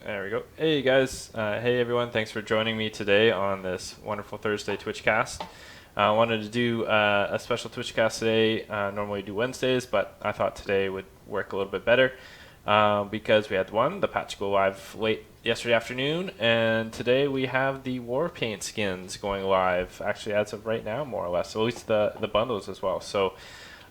There we go. Hey guys, hey everyone, thanks for joining me today on this wonderful Thursday Twitchcast. I wanted to do a special Twitchcast today. Normally do Wednesdays, but I thought today would work a little bit better because we had the patch go live late yesterday afternoon, and today we have the Warpaint skins going live, actually as of right now, more or less, so at least the bundles as well. So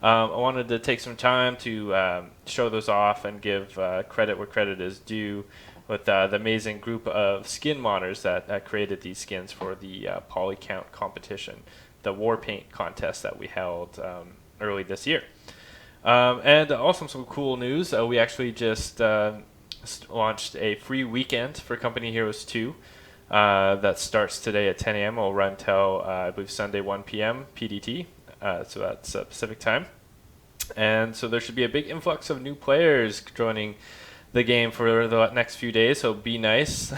I wanted to take some time to show those off and give credit where credit is due with the amazing group of skin modders that created these skins for the Polycount competition, the Warpaint contest that we held early this year. And also some cool news, we actually just launched a free weekend for Company Heroes 2 that starts today at 10 a.m. It'll run till, I believe, Sunday 1 p.m. PDT, so that's Pacific time. And so there should be a big influx of new players joining the game for the next few days, so be nice.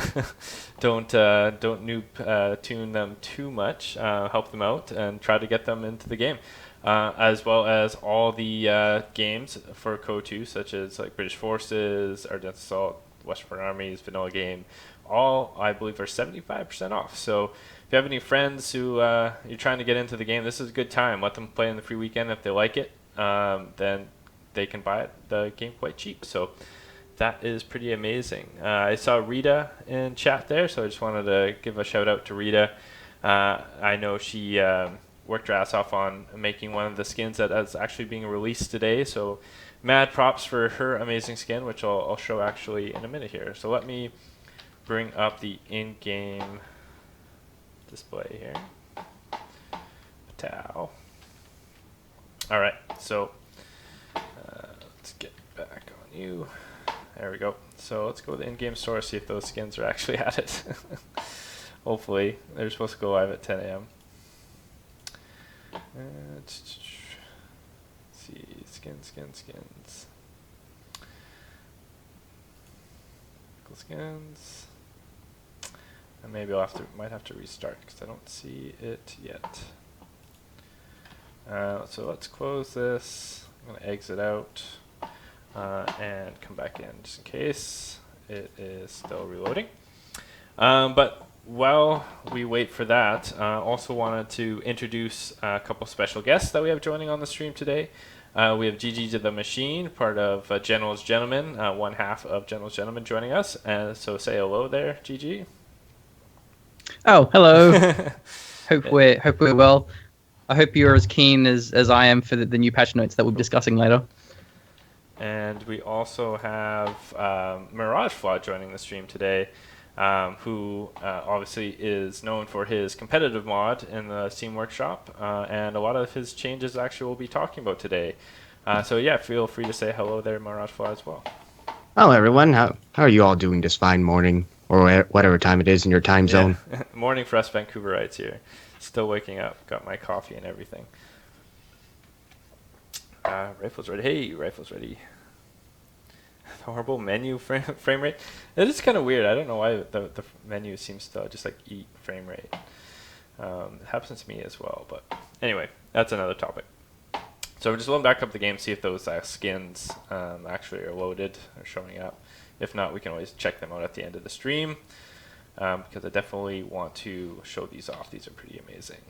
don't noob tune them too much. Help them out and try to get them into the game, as well as all the games for KO2, such as like British Forces, Ardennes Assault, Western Armies, Vanilla Game. All I believe are 75% off. So if you have any friends who you're trying to get into the game, this is a good time. Let them play in the free weekend if they like it. Then they can buy the game quite cheap. So that is pretty amazing. I saw Rita in chat there, so I just wanted to give a shout out to Rita. I know she worked her ass off on making one of the skins that is actually being released today, so mad props for her amazing skin, which I'll show actually in a minute here. So let me bring up the in-game display here. Patal. All right, so let's get back on you. There we go. So let's go to the in-game store, see if those skins are actually at it. Hopefully. They're supposed to go live at 10 a.m. Let's see, skins. Skins. And maybe might have to restart because I don't see it yet. So let's close this. I'm going to exit out. And come back in just in case it is still reloading. But while we wait for that, also wanted to introduce a couple special guests that we have joining on the stream today. We have Gigi to the Machine, part of General's Gentlemen, one half of General's Gentlemen joining us. So say hello there, Gigi. Oh, hello. hope we're well. I hope you're as keen as I am for the new patch notes that we'll be discussing later. And we also have Mirage Flaw joining the stream today, who obviously is known for his competitive mod in the Steam Workshop, and a lot of his changes actually we'll be talking about today. So yeah, feel free to say hello there, Mirage Flaw, as well. Hello, everyone. How are you all doing this fine morning, or whatever time it is in your time zone? Morning for us Vancouverites here. Still waking up. Got my coffee and everything. Rifle's ready. Hey, Rifle's ready. Horrible menu frame rate. It is kind of weird. I don't know why the menu seems to just like eat frame rate. It happens to me as well. But anyway, that's another topic. So we're just loading back up the game, see if those skins actually are loaded or showing up. If not, we can always check them out at the end of the stream, because I definitely want to show these off. These are pretty amazing.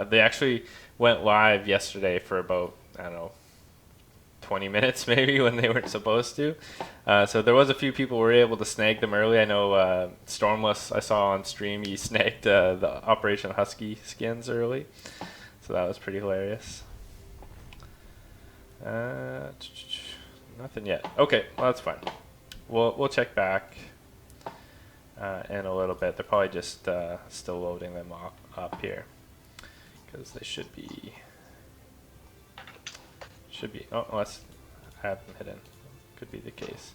They actually went live yesterday for about, I don't know, 20 minutes maybe when they weren't supposed to. So there was a few people who were able to snag them early. I know Stormless, I saw on stream, he snagged the Operation Husky skins early. So that was pretty hilarious. Nothing yet. Okay, well that's fine. We'll check back in a little bit. They're probably just still loading them up here, because they should be. Oh, unless I have them hidden. Could be the case.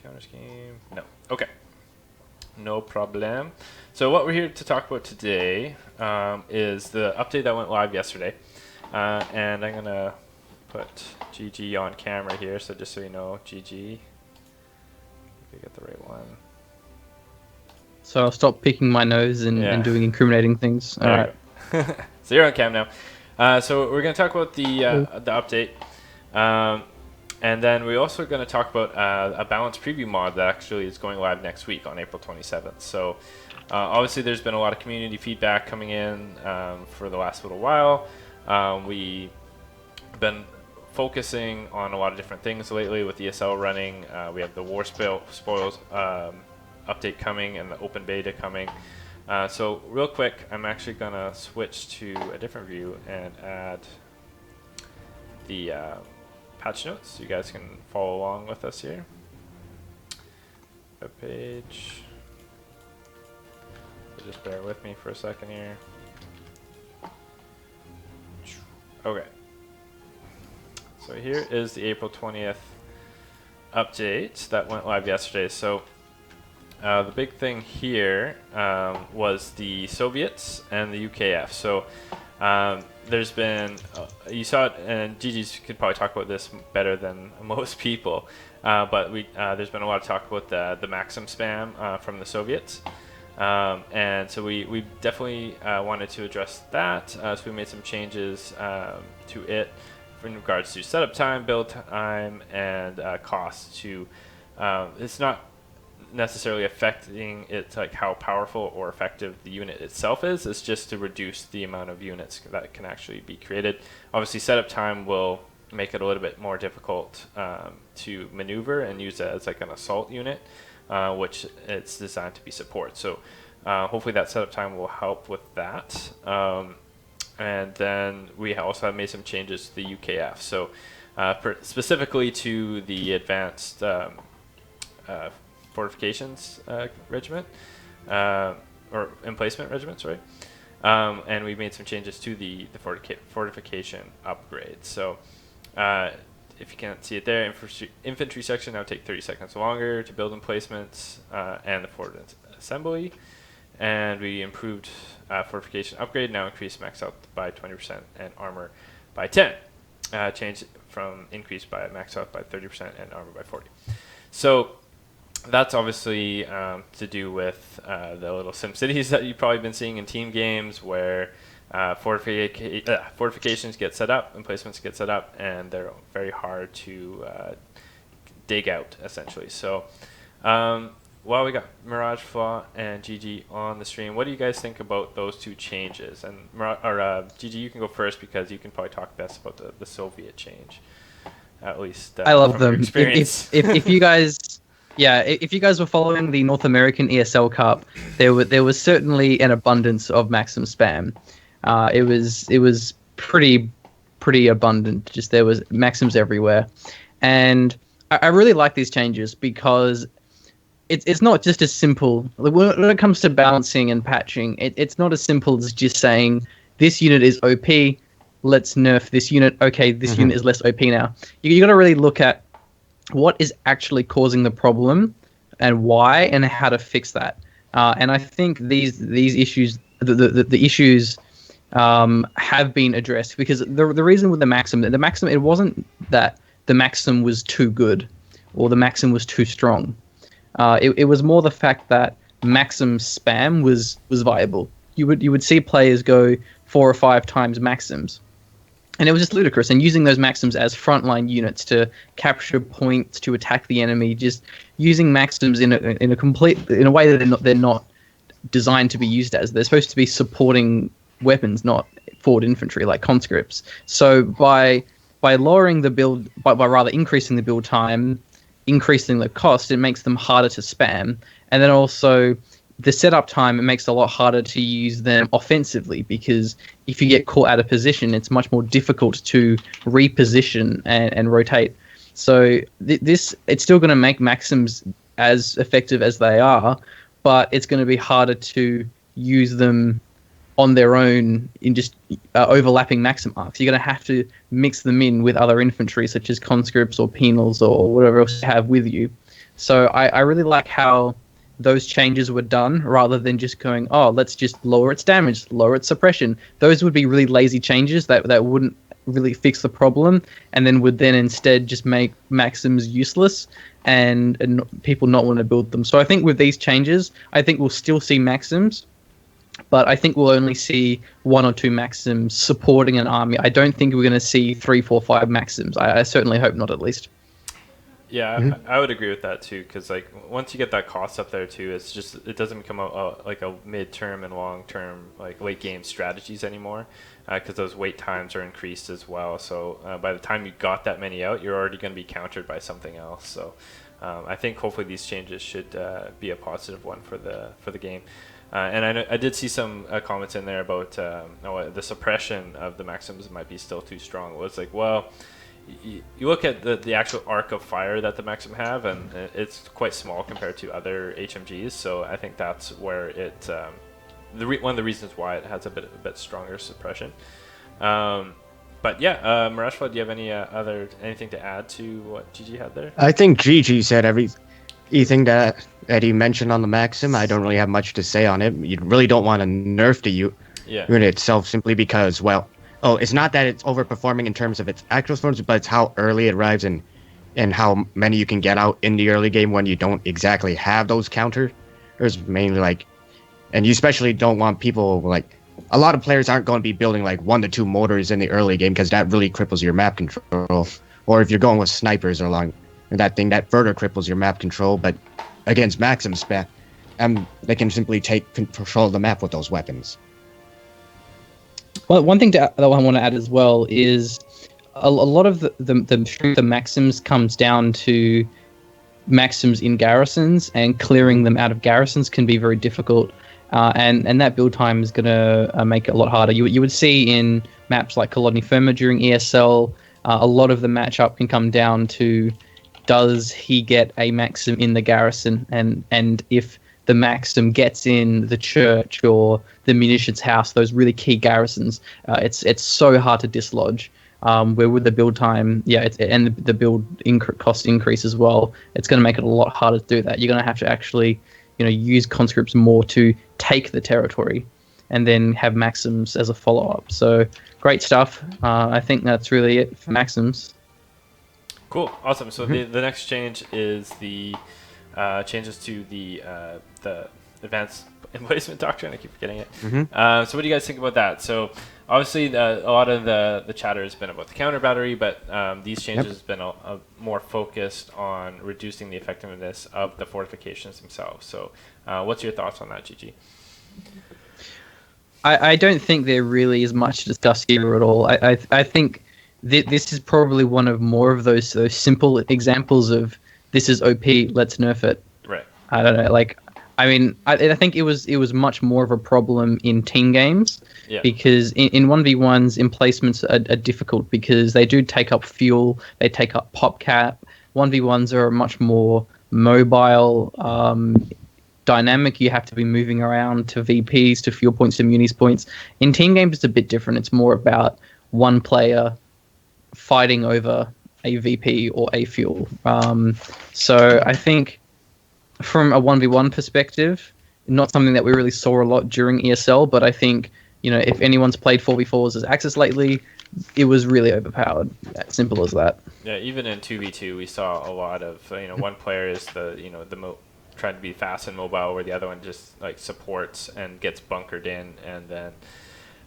Counter scheme. No. Okay. No problem. So what we're here to talk about today is the update that went live yesterday. And I'm going to put GG on camera here. So just so you know, GG. You get the right one. So I'll stop picking my nose and doing incriminating things. All right. So you're on cam now. So we're going to talk about the update. And then we're also going to talk about a balance preview mod that actually is going live next week on April 27th. So obviously there's been a lot of community feedback coming in for the last little while. We've been focusing on a lot of different things lately with ESL running. We have the War Spoils update coming and the open beta coming. So real quick, I'm actually going to switch to a different view and add the patch notes so you guys can follow along with us here. Web page. So just bear with me for a second here. Okay. So here is the April 20th update that went live yesterday. So the big thing here was the Soviets and the UKF. So there's been, you saw it, and Gigi's could probably talk about this better than most people, but there's been a lot of talk about the Maxim spam from the Soviets. And so we definitely wanted to address that. So we made some changes to it in regards to setup time, build time, and cost. It's not necessarily affecting it like how powerful or effective the unit itself is. It's just to reduce the amount of units that can actually be created. Obviously, setup time will make it a little bit more difficult to maneuver and use it as like an assault unit, which it's designed to be support. So hopefully that setup time will help with that. And then we also have made some changes to the UKF. So specifically to the advanced fortifications regiment, or emplacement regiment, sorry. And we made some changes to the fortification upgrade. So if you can't see it there, infantry section now take 30 seconds longer to build emplacements and the fort assembly. And we improved fortification upgrade, now increased max health by 20% and armor by 10. Change from increased by max health by 30% and armor by 40. So that's obviously to do with the little sim cities that you've probably been seeing in team games where fortifications get set up, emplacements get set up, and they're very hard to dig out, essentially. So while we got Mirage, Flaw, and Gigi on the stream, what do you guys think about those two changes? And Gigi, you can go first because you can probably talk best about the Soviet change, at least. I love from your them. experience. If you guys, yeah, if you guys were following the North American ESL Cup, there was certainly an abundance of Maxim spam. It was pretty abundant. Just there was Maxims everywhere, and I really like these changes because it's not just as simple when it comes to balancing and patching. It's not as simple as just saying this unit is OP, let's nerf this unit. Okay, this unit is less OP now. You got to really look at what is actually causing the problem and why, and how to fix that. And I think these issues, the issues have been addressed because the reason with the Maxim, it wasn't that the Maxim was too good or the Maxim was too strong. It was more the fact that Maxim spam was viable. You would see players go 4 or 5 times Maxims, and it was just ludicrous. And using those Maxims as frontline units to capture points, to attack the enemy, just using Maxims in a way that they're not designed to be used as. They're supposed to be supporting weapons, not forward infantry like conscripts. So by lowering the build, by rather increasing the build time, increasing the cost, it makes them harder to spam. And then also the setup time, it makes it a lot harder to use them offensively, because if you get caught out of position, it's much more difficult to reposition and rotate. So it's still going to make Maxims as effective as they are, but it's going to be harder to use them on their own in just overlapping Maxim arcs. You're going to have to mix them in with other infantry, such as conscripts or penals or whatever else you have with you. So I really like how those changes were done, rather than just going, oh, let's just lower its damage, lower its suppression. Those would be really lazy changes that wouldn't really fix the problem, and then would then instead just make Maxims useless and people not want to build them. So I think with these changes, I think we'll still see Maxims, but I think we'll only see 1 or 2 Maxims supporting an army. I don't think we're going to see 3, 4, 5 Maxims. I certainly hope not, at least. Yeah, Mhm. I would agree with that too. Because like once you get that cost up there too, it doesn't become like a mid-term and long-term like late game strategies anymore. Because those wait times are increased as well. So by the time you got that many out, you're already going to be countered by something else. So I think hopefully these changes should be a positive one for the game. And I did see some comments in there about the suppression of the Maxims might be still too strong. It was like, well, you look at the actual arc of fire that the Maxim have, and it's quite small compared to other HMGs. So I think that's where it one of the reasons why it has a bit stronger suppression. But yeah, Marashva, do you have anything to add to what GG had there? I think Gigi said everything that he mentioned on the Maxim. I don't really have much to say on it. You really don't want to nerf the Yeah. unit itself simply because, well, it's not that it's overperforming in terms of its actual performance, but it's how early it arrives and how many you can get out in the early game when you don't exactly have those counters. Mainly like, and you especially don't want people like, a lot of players aren't going to be building like 1 to 2 mortars in the early game because that really cripples your map control. Or if you're going with snipers along that further cripples your map control. But against Maxim spam, they can simply take control of the map with those weapons. Well, one thing that I want to add as well is a lot of the strength of Maxims comes down to Maxims in garrisons, and clearing them out of garrisons can be very difficult. And that build time is going to make it a lot harder. You would see in maps like Colony Firma during ESL, a lot of the matchup can come down to, does he get a Maxim in the garrison? And if the Maxim gets in the church or the munitions house, those really key garrisons, it's so hard to dislodge. Where with the build time, and the build cost increase as well, it's going to make it a lot harder to do that. You're going to have to actually, use conscripts more to take the territory, and then have Maxims as a follow-up. So great stuff. I think that's really it for Maxims. Cool, awesome. So the next change is the changes to the advanced emplacement doctrine. I keep forgetting it. So what do you guys think about that? So obviously a lot of the chatter has been about the counter battery, but these changes have been a more focused on reducing the effectiveness of the fortifications themselves. So what's your thoughts on that, Gigi? I don't think there really is much to discuss here at all. I think this is probably one of more of those simple examples of, this is OP, let's nerf it. Right. I don't know. I think it was much more of a problem in team games, because in 1v1s, emplacements are difficult because they do take up fuel, they take up pop cap. 1v1s are much more mobile, dynamic. You have to be moving around to VPs, to fuel points, to munis points. In team games, it's a bit different. It's more about one player fighting over a VP or a fuel. So I think from a 1v1 perspective, not something that we really saw a lot during ESL, but I think, if anyone's played 4v4s as Axis lately, it was really overpowered. Simple as that. Yeah, even in 2v2, we saw a lot of, one player is trying to be fast and mobile, where the other one just like supports and gets bunkered in, and then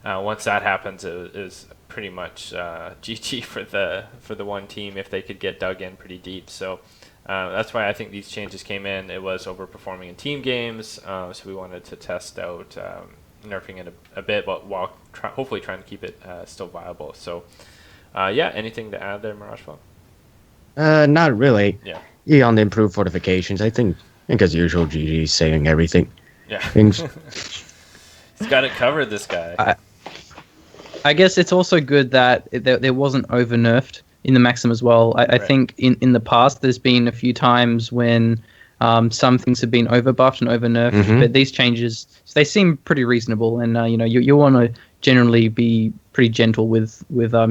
once that happens, it is pretty much GG for the one team if they could get dug in pretty deep. So that's why I think these changes came in. It was overperforming in team games, so we wanted to test out nerfing it a bit, but while hopefully trying to keep it still viable. So anything to add there, Miragefall? Not really. Yeah. On the improved fortifications, I think as usual, GG's saying everything. Yeah. Things. He's got it covered, this guy. I guess it's also good that there wasn't over nerfed in the Maxim as well. I think in the past there's been a few times when some things have been over buffed and over nerfed, but these changes, they seem pretty reasonable, and you want to generally be pretty gentle with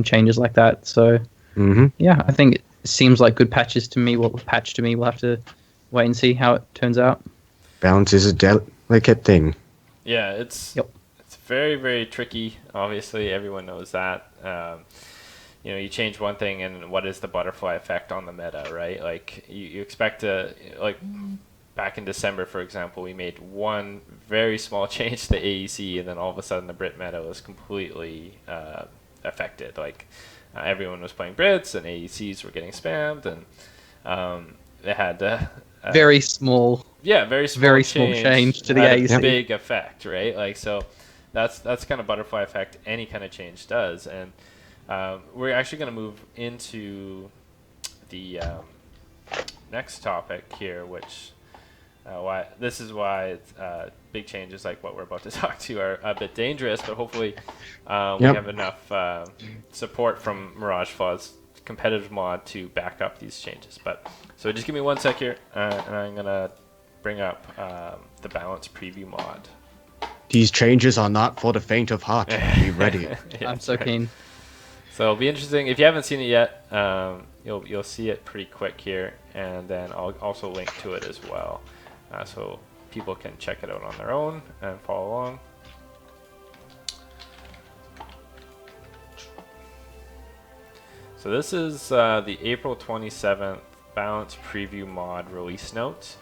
changes like that. So I think it seems like good patches to me. Patch to me. We'll have to wait and see how it turns out. Balance is a delicate thing. Yeah, it's very, very tricky. Obviously, everyone knows that. You change one thing, and what is the butterfly effect on the meta, right? Like you expect to, like back in December, for example, we made one very small change to AEC, and then all of a sudden the Brit meta was completely affected. Like everyone was playing Brits, and AECs were getting spammed, and They had Very small. very small Very small change to the had a AEC. big effect, right? Like so, that's kind of butterfly effect any kind of change does, and we're actually going to move into the next topic here, which why it's, big changes like what we're about to talk to are a bit dangerous, but hopefully we have enough support from Mirage Flaw's competitive mod to back up these changes. But so just give me 1 sec here, and I'm gonna bring up the balance preview mod. These changes are not for the faint of heart. Be ready. I'm so keen. So it'll be interesting. If you haven't seen it yet, you'll see it pretty quick here, and then I'll also link to it as well, so people can check it out on their own and follow along. So this is the April 27th balance preview mod release notes.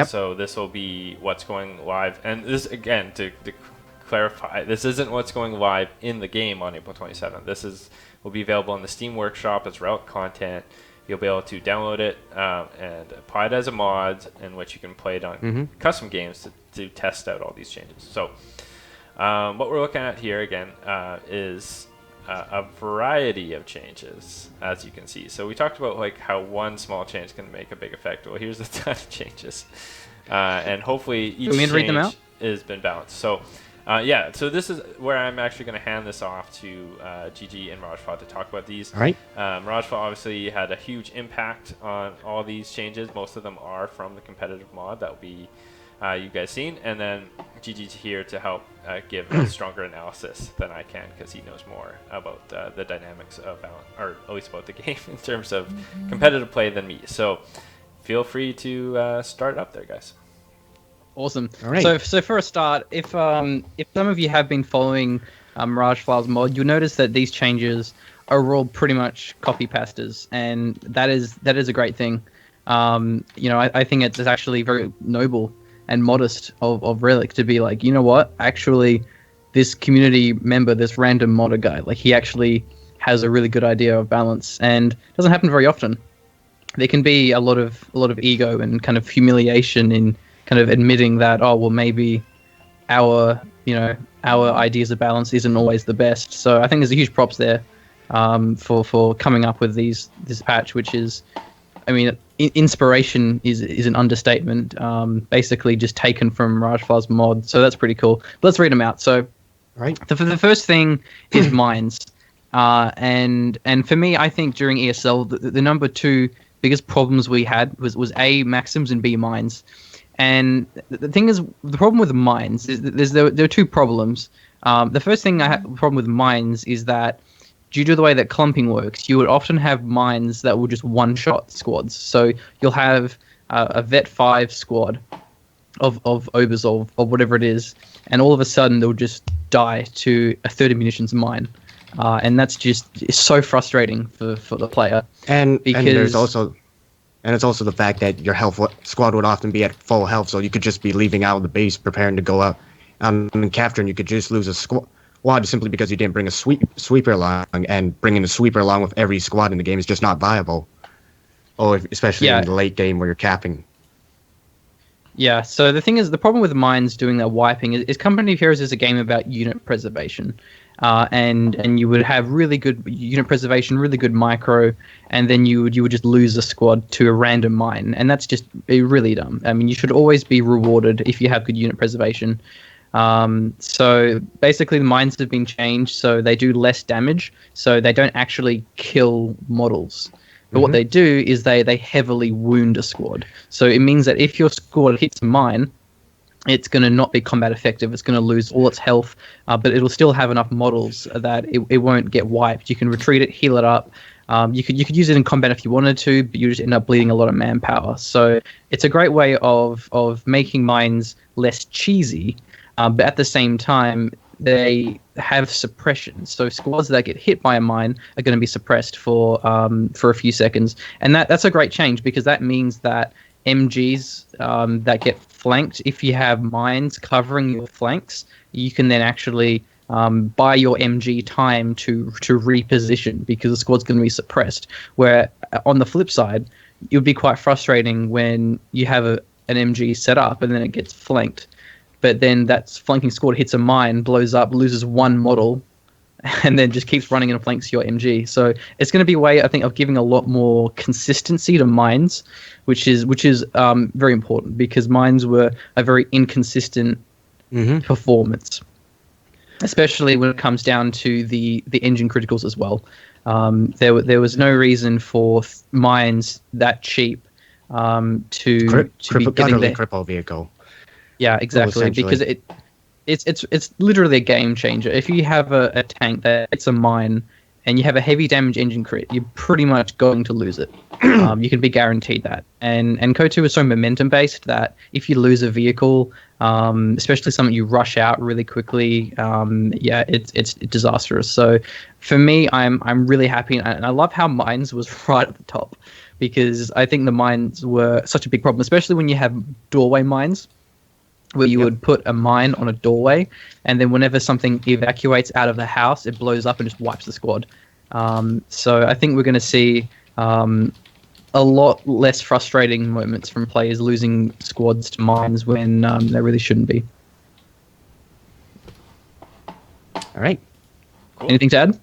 So this will be what's going live, and this again to clarify, this isn't what's going live in the game on April 27th. This will be available in the Steam Workshop as Relic content. You'll be able to download it and apply it as a mod, in which you can play it on custom games to test out all these changes. So what we're looking at here again is a variety of changes, as you can see. So we talked about like how one small change can make a big effect. Well, here's a ton of changes, and hopefully each change has been balanced. So so this is where I'm actually going to hand this off to GG and Mirageflaw to talk about these. All right. Mirageflaw obviously had a huge impact on all these changes. Most of them are from the competitive mod that will be you guys seen, and then GG's here to help give a stronger analysis than I can, because he knows more about the dynamics of balance, or at least about the game in terms of competitive play than me. So feel free to start up there, guys. Awesome. All right. So for a start, if some of you have been following Mirageflaw's mod, you'll notice that these changes are all pretty much copy pastas, and that is a great thing. I think it's actually very noble and modest of Relic to be like, you know what, actually this community member, this random modder guy, like he actually has a really good idea of balance, and it doesn't happen very often. There can be a lot of ego and kind of humiliation in kind of admitting that, oh well, maybe our ideas of balance isn't always the best. So I think there's a huge props there for coming up with this patch, which is, I mean, inspiration is an understatement. Basically just taken from Mirageflaw's mod, so that's pretty cool. But let's read them out. So, Right. The first thing is mines, and for me, I think during ESL, the number two biggest problems we had was A, maxims, and B, mines. And the thing is, the problem with mines is there are two problems. The first thing problem with mines is that due to the way that clumping works, you would often have mines that will just one-shot squads. So you'll have a Vet 5 squad of Oversolve, or whatever it is, and all of a sudden they'll just die to a 30 munitions mine. And that's just so frustrating for the player. And it's also the fact that your squad would often be at full health, so you could just be leaving out of the base, preparing to go out and capture, and you could just lose a squad simply because you didn't bring a sweeper along, and bringing a sweeper along with every squad in the game is just not viable. Especially in the late game where you're capping. Yeah, so the thing is, the problem with mines doing that wiping is Company of Heroes is a game about unit preservation. And you would have really good unit preservation, really good micro, and then you would just lose a squad to a random mine, and that's just really dumb. I mean, you should always be rewarded if you have good unit preservation. So basically, the mines have been changed, so they do less damage, so they don't actually kill models. But what they do is they heavily wound a squad. So it means that if your squad hits a mine, it's going to not be combat effective. It's going to lose all its health, but it'll still have enough models that it won't get wiped. You can retreat it, heal it up. You could use it in combat if you wanted to, but you just end up bleeding a lot of manpower. So it's a great way of making mines less cheesy, but at the same time, they have suppression. So squads that get hit by a mine are going to be suppressed for a few seconds, and that's a great change, because that means that MGs that get flanked, if you have mines covering your flanks, you can then actually buy your MG time to reposition, because the squad's going to be suppressed. Where on the flip side, it would be quite frustrating when you have an MG set up and then it gets flanked, but then that flanking squad hits a mine, blows up, loses one model, and then just keeps running and flanks your MG. So it's going to be a way, I think, of giving a lot more consistency to mines, which is very important, because mines were a very inconsistent performance, especially when it comes down to the engine criticals as well. There was no reason for mines that cheap to be getting the cripple vehicle. Yeah, exactly, because it's literally a game changer. If you have a tank that hits a mine and you have a heavy damage engine crit, you're pretty much going to lose it. You can be guaranteed that. And KOTOR is so momentum based that if you lose a vehicle, especially something you rush out really quickly, it's disastrous. So for me, I'm really happy, and I love how mines was right at the top, because I think the mines were such a big problem, especially when you have doorway mines, where you would put a mine on a doorway, and then whenever something evacuates out of the house, it blows up and just wipes the squad. So I think we're going to see a lot less frustrating moments from players losing squads to mines when they really shouldn't be. All right. Cool. Anything to add?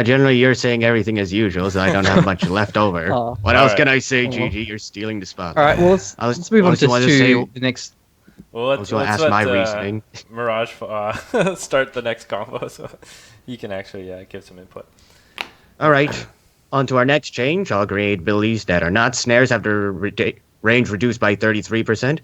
Generally, you're saying everything as usual, so I don't have much left over. Oh. What else Alright. can I say, GG? You're stealing the spot. All right, well, let's move on to the next. Well, I was going to ask my reasoning. Mirage start the next combo, so you can actually give some input. All right. On to our next change. All grenade abilities that are not snares have their range reduced by 33%.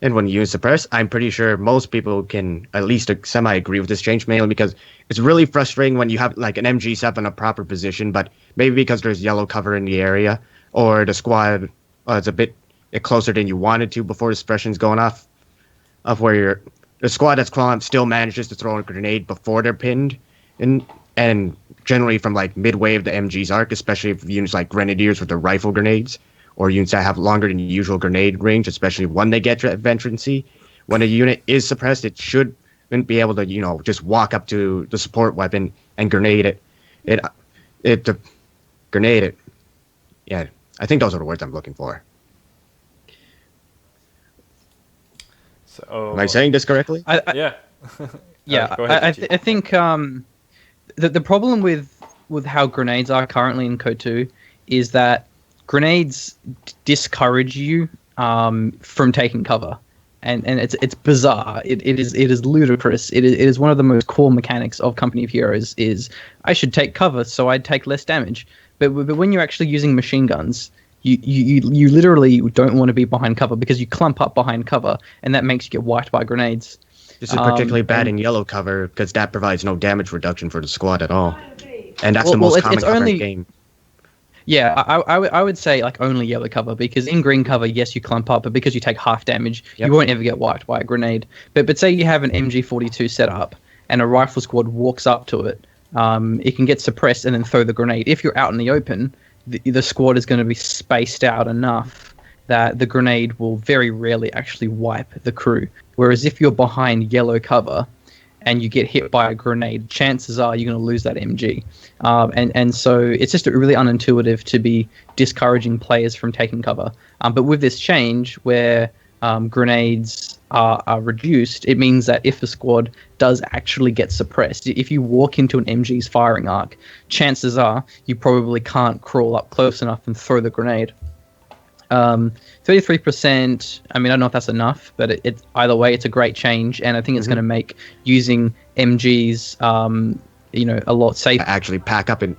And when units suppress, I'm pretty sure most people can at least semi-agree with this change, mainly because it's really frustrating when you have like an MG set up in a proper position, but maybe because there's yellow cover in the area, or the squad is a bit closer than you wanted to before the suppression's going off, of where the squad that's crawling up still manages to throw a grenade before they're pinned, and generally from like midway of the MG's arc, especially if units like Grenadiers with their rifle grenades, or units that have longer than usual grenade range, especially when they get to Veterancy. When a unit is suppressed, it shouldn't be able to, just walk up to the support weapon and grenade it. Grenade it. Yeah, I think those are the words I'm looking for. So, Am I saying this correctly? yeah. Yeah, Go ahead, I think the problem with how grenades are currently in KOTOR is that grenades discourage you from taking cover, and it's bizarre. It is ludicrous. It is one of the most core mechanics of Company of Heroes. Is I should take cover so I'd take less damage, but when you're actually using machine guns, you literally don't want to be behind cover, because you clump up behind cover, and that makes you get wiped by grenades. This is particularly bad in yellow cover, because that provides no damage reduction for the squad at all. And that's the most common cover in the game. Yeah, I would say like only yellow cover, because in green cover, yes, you clump up, but because you take half damage, you won't ever get wiped by a grenade. But say you have an MG42 set up and a rifle squad walks up to it, it can get suppressed and then throw the grenade. If you're out in the open, the squad is going to be spaced out enough that the grenade will very rarely actually wipe the crew. Whereas if you're behind yellow cover and you get hit by a grenade, chances are you're going to lose that MG. And so it's just really unintuitive to be discouraging players from taking cover. But with this change where grenades are reduced, it means that if a squad does actually get suppressed, if you walk into an MG's firing arc, chances are you probably can't crawl up close enough and throw the grenade. 33%, I mean, I don't know if that's enough, but it either way, it's a great change, and I think it's going to make using MGs, a lot safer. Actually pack up and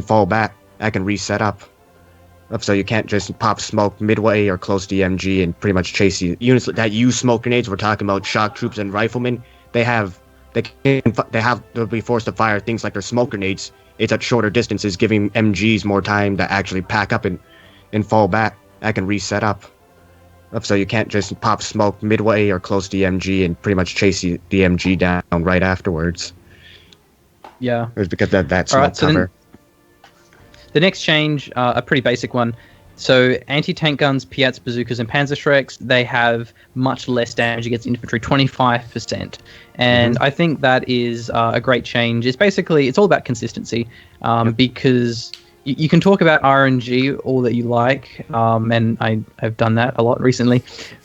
fall back. I can reset up. So you can't just pop smoke midway or close to the MG and pretty much chase the units that use smoke grenades. We're talking about shock troops and riflemen. They'll be forced to fire things like their smoke grenades. It's at shorter distances, giving MGs more time to actually pack up and fall back. I can reset up. So you can't just pop smoke midway or close to the MG and pretty much chase the MG down right afterwards. Yeah. It's because that's smoke right, so cover. The next change, a pretty basic one. So anti-tank guns, Piats, bazookas, and Panzerschrecks, they have much less damage against infantry, 25%. And I think that is a great change. It's all about consistency, because you can talk about RNG all that you like, and I've done that a lot recently.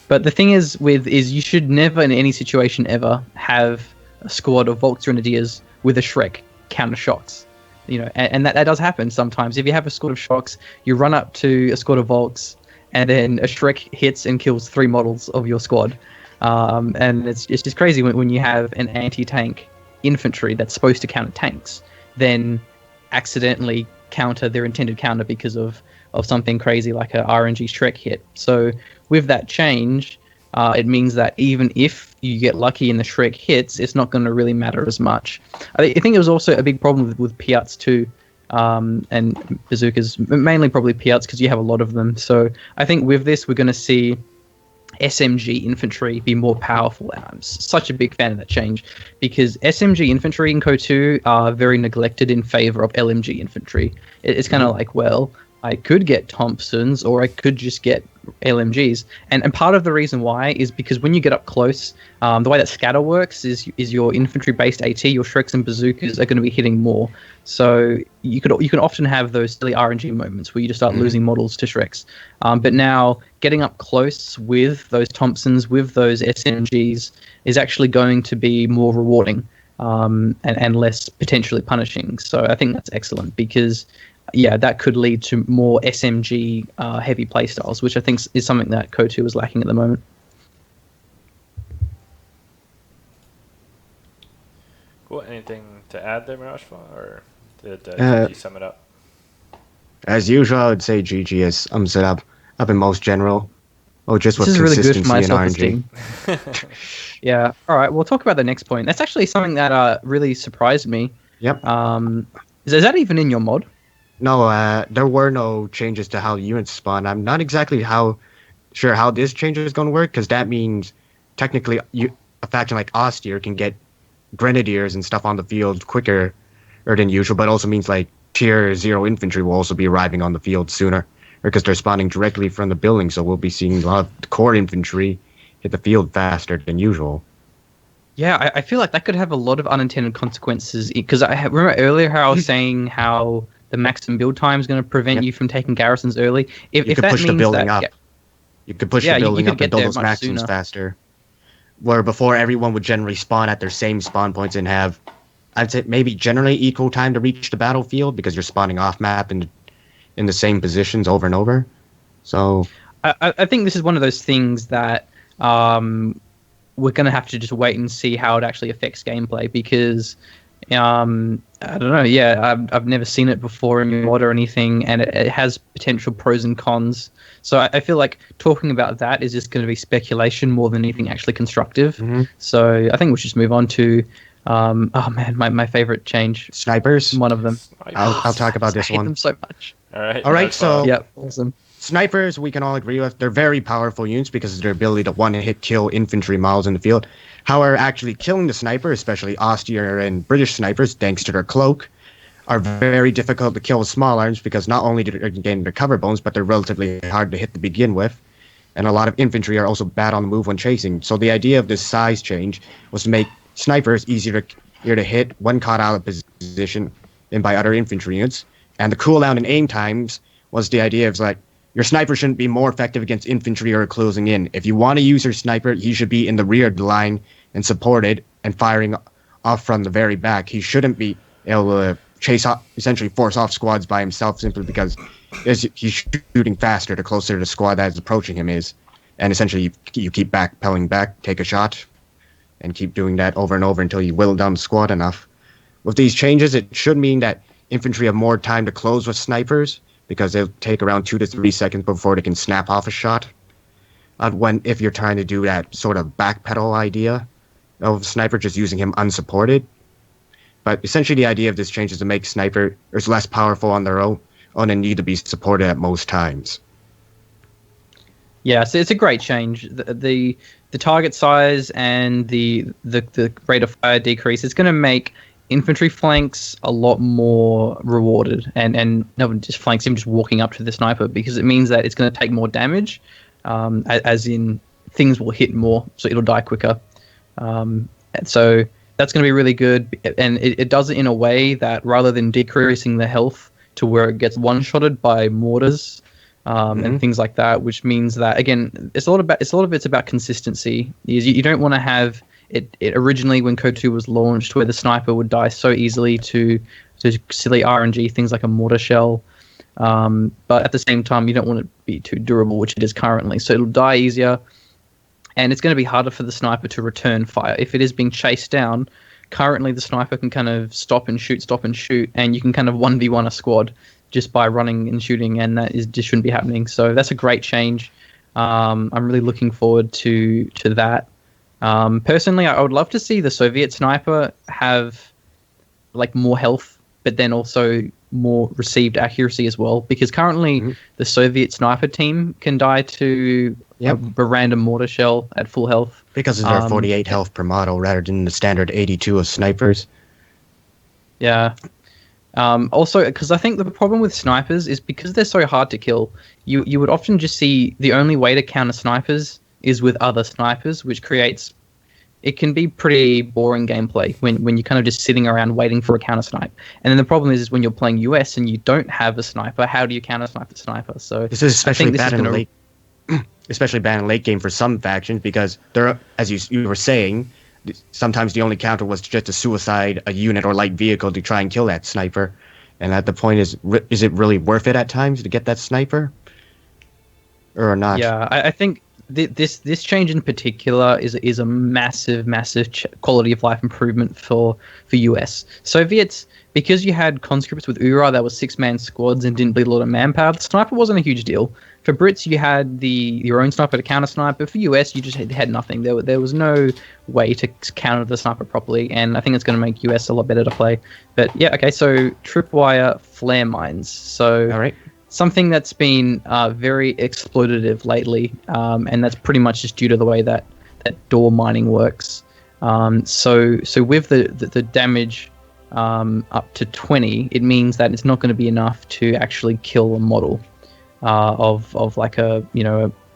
But the thing is you should never in any situation ever have a squad of Volks Grenadiers with a Shrek counter shocks. And that does happen sometimes. If you have a squad of shocks, you run up to a squad of Volks, and then a Shrek hits and kills 3 models of your squad. And it's just crazy when you have an anti-tank infantry that's supposed to counter tanks, then accidentally counter their intended counter because of something crazy like a RNG Shrek hit. So with that change, it means that even if you get lucky and the Shrek hits, it's not going to really matter as much. I think it was also a big problem with Piats too, and bazookas, mainly probably Piats because you have a lot of them. So I think with this, we're going to see SMG infantry be more powerful. And I'm such a big fan of that change because SMG infantry in KOTOR are very neglected in favor of LMG infantry. It's kind of like, well, I could get Thompsons or I could just get LMGs. And part of the reason why is because when you get up close, the way that scatter works is your infantry-based AT, your Shreks and bazookas are going to be hitting more. So you can often have those silly RNG moments where you just start losing models to Shreks. But now getting up close with those Thompsons, with those SMGs, is actually going to be more rewarding and less potentially punishing. So I think that's excellent because that could lead to more SMG heavy playstyles, which I think is something that KOTOR is lacking at the moment. Cool. Anything to add there, Mirashva, or did GG sum it up? As usual, I would say GG has sums it up in most general. Oh, just this with is really good for my consistency self-esteem. Yeah. All right. We'll talk about the next point. That's actually something that really surprised me. Yep. Is that even in your mod? No, there were no changes to how units spawn. I'm not exactly sure how this change is going to work, because that means technically a faction like Austere can get Grenadiers and stuff on the field quicker than usual, but also means like tier 0 infantry will also be arriving on the field sooner, because they're spawning directly from the building, so we'll be seeing a lot of core infantry hit the field faster than usual. Yeah, I feel like that could have a lot of unintended consequences, because I remember earlier how I was saying how the maximum build time is going to prevent you from taking garrisons early. You could push the building up. You could push the building up and build those maxims faster. Where before everyone would generally spawn at their same spawn points and have, I'd say, maybe generally equal time to reach the battlefield, because you're spawning off map in the same positions over and over. So I think this is one of those things that we're going to have to just wait and see how it actually affects gameplay, because I don't know. Yeah, I've never seen it before in your mod or anything, and it has potential pros and cons. So I feel like talking about that is just going to be speculation more than anything actually constructive. Mm-hmm. So I think we should just move on to my favorite change. Snipers. One of them. I'll talk about this one. I hate them so much. All right. So yeah, awesome. Snipers, we can all agree with. They're very powerful units because of their ability to one-hit kill infantry models in the field. However, actually killing the sniper, especially Austere and British snipers, thanks to their cloak, are very difficult to kill with small arms, because not only do they gain their cover bones, but they're relatively hard to hit to begin with. And a lot of infantry are also bad on the move when chasing. So the idea of this size change was to make snipers easier to hit when caught out of position than by other infantry units. And the cooldown and aim times was the idea of like, your sniper shouldn't be more effective against infantry or closing in. If you want to use your sniper, he should be in the rear of the line and supported and firing off from the very back. He shouldn't be able to essentially force off squads by himself, simply because he's shooting faster the closer the squad that is approaching him is. And essentially you keep backpedaling back, take a shot, and keep doing that over and over until you whittle down the squad enough. With these changes, it should mean that infantry have more time to close with snipers, because they'll take around 2 to 3 seconds before they can snap off a shot. If you're trying to do that sort of backpedal idea of sniper, just using him unsupported. But essentially the idea of this change is to make snipers less powerful on their own and need to be supported at most times. Yeah, so it's a great change. The target size and the rate of fire decrease, it's going to make infantry flanks a lot more rewarded, and no, just flanks him just walking up to the sniper, because it means that it's going to take more damage, as in things will hit more, so it'll die quicker. And so that's going to be really good, and it does it in a way that rather than decreasing the health to where it gets one-shotted by mortars and things like that, which means that again, it's a lot of it's about consistency. You don't want to have it originally when Code 2 was launched, where the sniper would die so easily to silly RNG things like a mortar shell. But at the same time, you don't want it to be too durable, which it is currently. So it'll die easier, and it's going to be harder for the sniper to return fire. If it is being chased down, currently the sniper can kind of stop and shoot, and you can kind of 1v1 a squad just by running and shooting, and just shouldn't be happening. So that's a great change. I'm really looking forward to that. Personally, I would love to see the Soviet sniper have like more health, but then also more received accuracy as well, because currently the Soviet sniper team can die to a random mortar shell at full health because of their 48 health per model rather than the standard 82 of snipers. Yeah. Also, because I think the problem with snipers is because they're so hard to kill, you would often just see the only way to counter snipers is with other snipers, which creates... It can be pretty boring gameplay when you're kind of just sitting around waiting for a counter snipe. And then the problem is when you're playing US and you don't have a sniper, how do you counter snipe the sniper? So this is especially bad in late, especially bad in late game for some factions, because there, as you were saying, sometimes the only counter was just to suicide a unit or light vehicle to try and kill that sniper. And at the point is it really worth it at times to get that sniper, or not? Yeah, I think. This change in particular is a massive quality of life improvement for US. Soviets, because you had conscripts with URA that was 6-man squads and didn't bleed a lot of manpower, the sniper wasn't a huge deal. For Brits, you had your own sniper to counter snipe, but for US, you just had nothing. There was no way to counter the sniper properly, and I think it's going to make US a lot better to play. But yeah, okay, so tripwire flare mines. So. All right. Something that's been very exploitative lately, and that's pretty much just due to the way that door mining works. So with the damage up to 20, it means that it's not going to be enough to actually kill a model of like a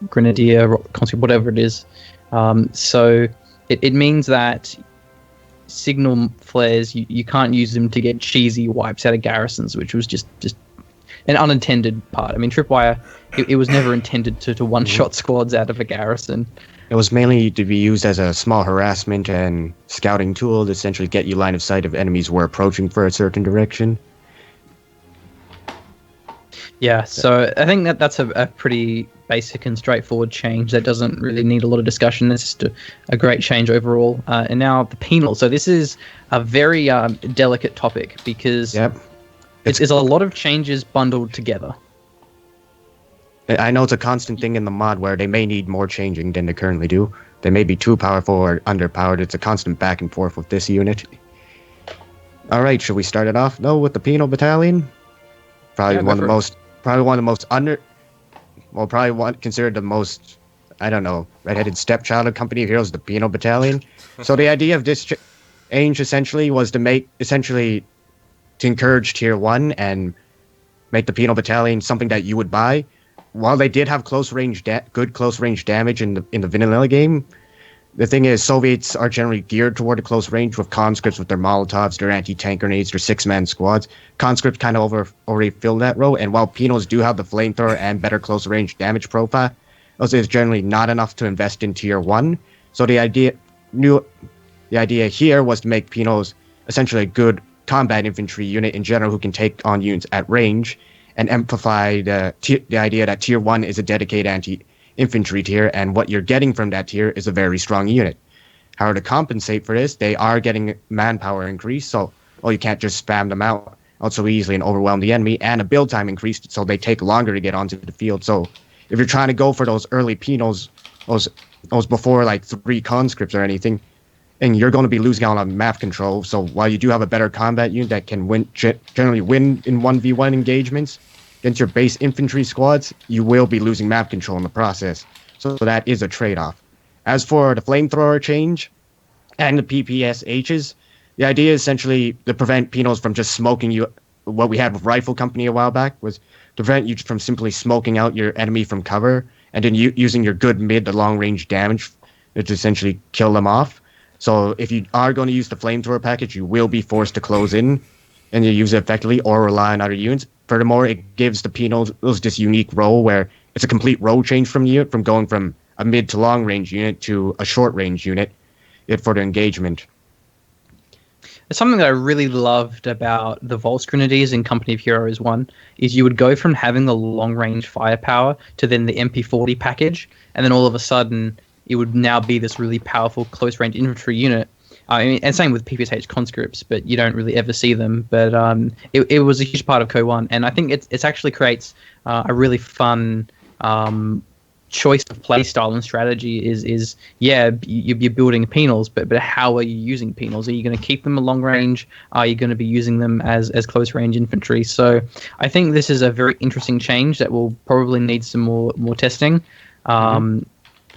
grenadier, or conscript, whatever it is. So it means that signal flares, you can't use them to get cheesy wipes out of garrisons, which was just an unintended part. I mean, tripwire, it was never intended to one-shot squads out of a garrison. It was mainly to be used as a small harassment and scouting tool to essentially get you line of sight of enemies who are approaching for a certain direction. Yeah, so I think that's a pretty basic and straightforward change that doesn't really need a lot of discussion. It's just a great change overall. And now the penal. So this is a very delicate topic because... Yep. It's a lot of changes bundled together. I know it's a constant thing in the mod where they may need more changing than they currently do. They may be too powerful or underpowered. It's a constant back and forth with this unit. All right, should we start it off though with the Penal Battalion? Probably one of the most considered the most, I don't know, redheaded stepchild of Company of Heroes, the Penal Battalion. So the idea of this change essentially was to encourage Tier 1 and make the Penal Battalion something that you would buy. While they did have good close range damage in the vanilla game, the thing is Soviets are generally geared toward a close range with conscripts with their Molotovs, their anti-tank grenades, their 6-man squads. Conscripts kind of already fill that role, and while Penals do have the flamethrower and better close range damage profile, those is generally not enough to invest in Tier 1. So the idea here was to make Penals essentially a good combat infantry unit in general who can take on units at range, and amplify the idea that Tier 1 is a dedicated anti-infantry tier, and what you're getting from that tier is a very strong unit. However, to compensate for this, they are getting manpower increase, so you can't just spam them out so easily and overwhelm the enemy, and a build time increase, so they take longer to get onto the field. So if you're trying to go for those early penals, those before like 3 conscripts or anything, and you're going to be losing out on map control. So while you do have a better combat unit that can generally win in 1v1 engagements against your base infantry squads, you will be losing map control in the process. So that is a trade-off. As for the flamethrower change and the PPSHs, the idea is essentially to prevent penals from just smoking you. What we had with Rifle Company a while back was to prevent you from simply smoking out your enemy from cover and then using your good mid to long range damage to essentially kill them off. So if you are going to use the flamethrower package, you will be forced to close in and you use it effectively or rely on other units. Furthermore, it gives the penals this unique role where it's a complete role change from the unit, from going from a mid to long range unit to a short range unit for the engagement. Something that I really loved about the Volks Grenadiers in Company of Heroes 1 is you would go from having the long-range firepower to then the MP40 package, and then all of a sudden it would now be this really powerful close-range infantry unit. I mean, and same with PPSH conscripts, but you don't really ever see them. But it was a huge part of Co-1, and I think it's actually creates a really fun choice of play style and strategy is you're building penals, but how are you using penals? Are you going to keep them at long range? Are you going to be using them as close range infantry? So I think this is a very interesting change that will probably need some more testing.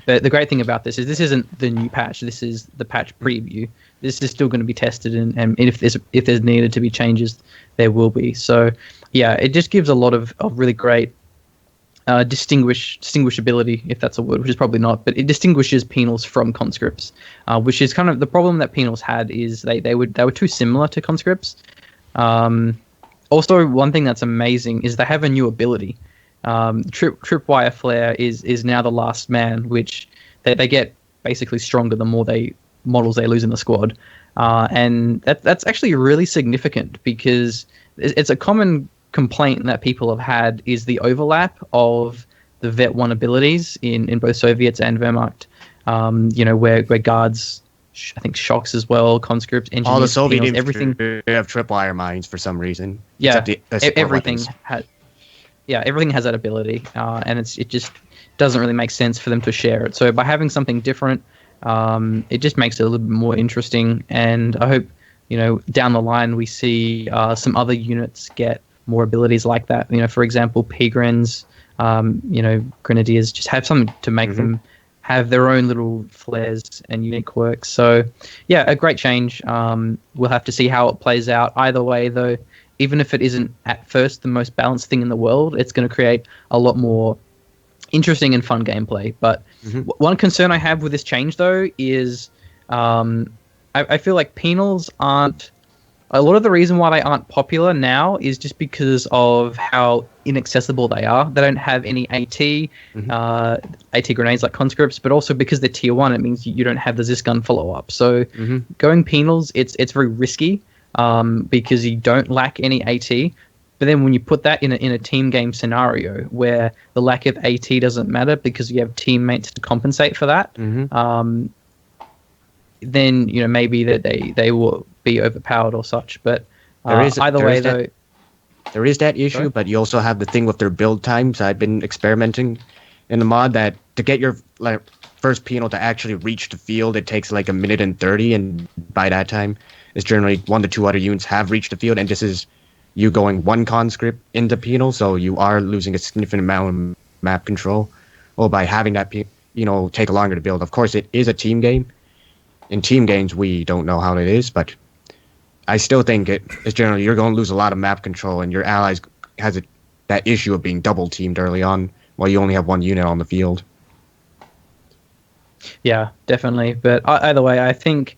But the great thing about this isn't the new patch. This is the patch preview. This is still going to be tested, and if there's needed to be changes, there will be. So yeah, it just gives a lot of really great distinguishability, if that's a word, which is probably not, but it distinguishes penals from conscripts, which is kind of the problem that penals had, is they were too similar to conscripts. Also, one thing that's amazing is they have a new ability. Tripwire Flare is now the last man, which they get basically stronger the more models they lose in the squad, and that's actually really significant, because it's a common complaint that people have had is the overlap of the Vet 1 abilities in both Soviets and Wehrmacht, where guards, I think shocks as well, conscripts, engineers, all the Soviet penals, everything have tripwire mines for some reason. Yeah, everything everything has that ability, and it just doesn't really make sense for them to share it. So by having something different, it just makes it a little bit more interesting, and I hope down the line we see some other units get more abilities like that. For example, Pigrens, Grenadiers just have something to make them have their own little flares and unique quirks. So yeah, a great change. We'll have to see how it plays out. Either way, though, even if it isn't at first the most balanced thing in the world, it's going to create a lot more interesting and fun gameplay. But one concern I have with this change, though, is I feel like penals aren't... A lot of the reason why they aren't popular now is just because of how inaccessible they are. They don't have any AT grenades like conscripts, but also because they're tier 1, it means you don't have the Zis gun follow-up. So going penals, it's very risky because you don't lack any AT. But then when you put that in a team game scenario where the lack of AT doesn't matter because you have teammates to compensate for that, then maybe that they will be overpowered or such. But there is that issue. Sorry? But you also have the thing with their build times. I've been experimenting in the mod that to get your first penal to actually reach the field, it takes like 1:30, and by that time, it's generally 1 to 2 other units have reached the field, and this is you going one conscript into penal, so you are losing a significant amount of map control. Well, by having that take longer to build. Of course, it is a team game. In team games, we don't know how it is, but I still think it's generally you're going to lose a lot of map control, and your allies has that issue of being double teamed early on while you only have one unit on the field. Yeah, definitely. But either way, I think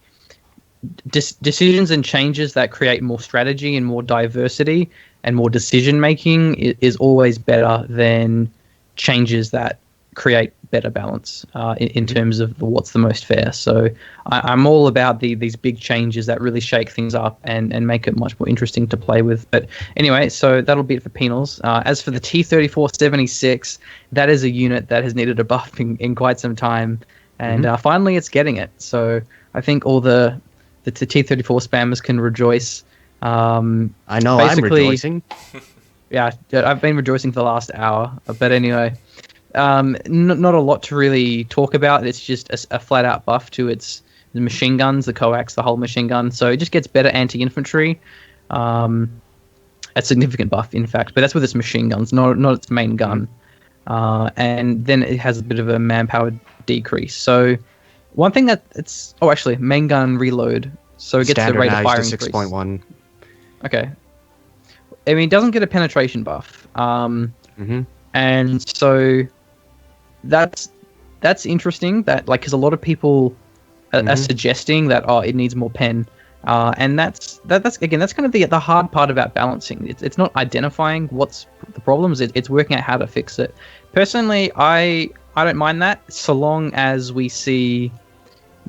decisions and changes that create more strategy and more diversity and more decision making is always better than changes that create better balance in terms of what's the most fair. So I'm all about these big changes that really shake things up and make it much more interesting to play with. But anyway, so that'll be it for penals. As for the T-34-76, that is a unit that has needed a buff in quite some time, and finally it's getting it. So I think all the T-34 spammers can rejoice. I know, I'm rejoicing. Yeah, I've been rejoicing for the last hour. But anyway, not a lot to really talk about. It's just a flat out buff to its machine guns, the coax, the whole machine gun. So it just gets better anti-infantry. A significant buff, in fact, but that's with its machine guns, not its main gun. And then it has a bit of a manpower decrease. So one thing main gun reload. So it gets the rate of fire increase. 6.1. Okay. I mean, it doesn't get a penetration buff. And so that's interesting, that because a lot of people are suggesting that it needs more pen, And that's again, that's kind of the hard part about balancing. It's not identifying what's the problems. It's working out how to fix it. Personally, I don't mind that so long as we see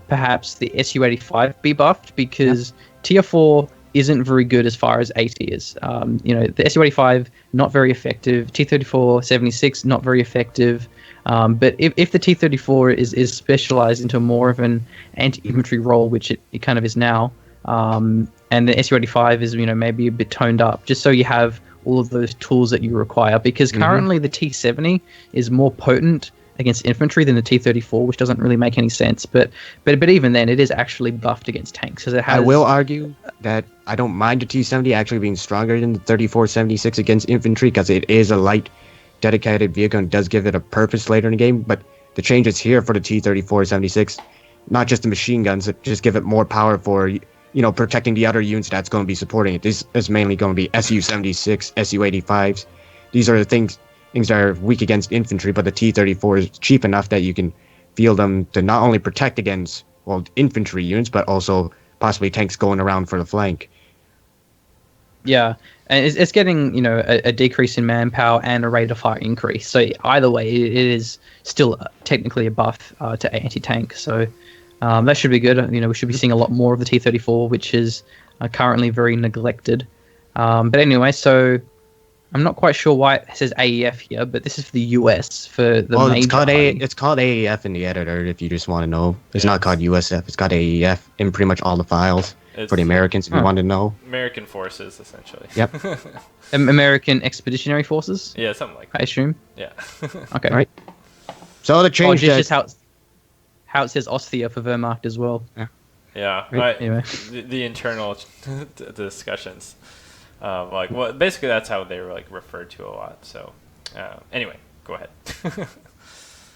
perhaps the Su-85 be buffed, because Tier 4 isn't very good as far as AT is. The Su-85 not very effective. T-34-76 not very effective. But if the T-34 is specialized into more of an anti-infantry role, which it kind of is now, and the Su-85 is maybe a bit toned up, just so you have all of those tools that you require. Because currently the T-70 is more potent against infantry than the T-34, which doesn't really make any sense. But even then, it is actually buffed against tanks. Because it has. I will argue that I don't mind the T-70 actually being stronger than the 34-76 against infantry, because it is a light, dedicated vehicle and does give it a purpose later in the game. But the changes here for the T-34-76, not just the machine guns, that just give it more power for protecting the other units that's going to be supporting it. This is mainly going to be Su-76, Su-85s. These are the things that are weak against infantry, but the T-34 is cheap enough that you can field them to not only protect against infantry units, but also possibly tanks going around for the flank. Yeah, and it's getting a decrease in manpower and a rate of fire increase. So either way, it is still technically a buff to anti-tank. So that should be good. We should be seeing a lot more of the T-34, which is currently very neglected. But anyway, so I'm not quite sure why it says AEF here, but this is for the US for the major. It's called AEF in the editor. If you just want to know, it's not called USF. It's called AEF in pretty much all the files. For the Americans, if you want to know. American forces, essentially. Yep. American Expeditionary Forces? Yeah, something like that. I assume? Yeah. Okay. Right. So the change just how it says Osthia for Wehrmacht as well. Yeah. Right. Anyway. The internal discussions. Basically that's how they were referred to a lot. So anyway, go ahead.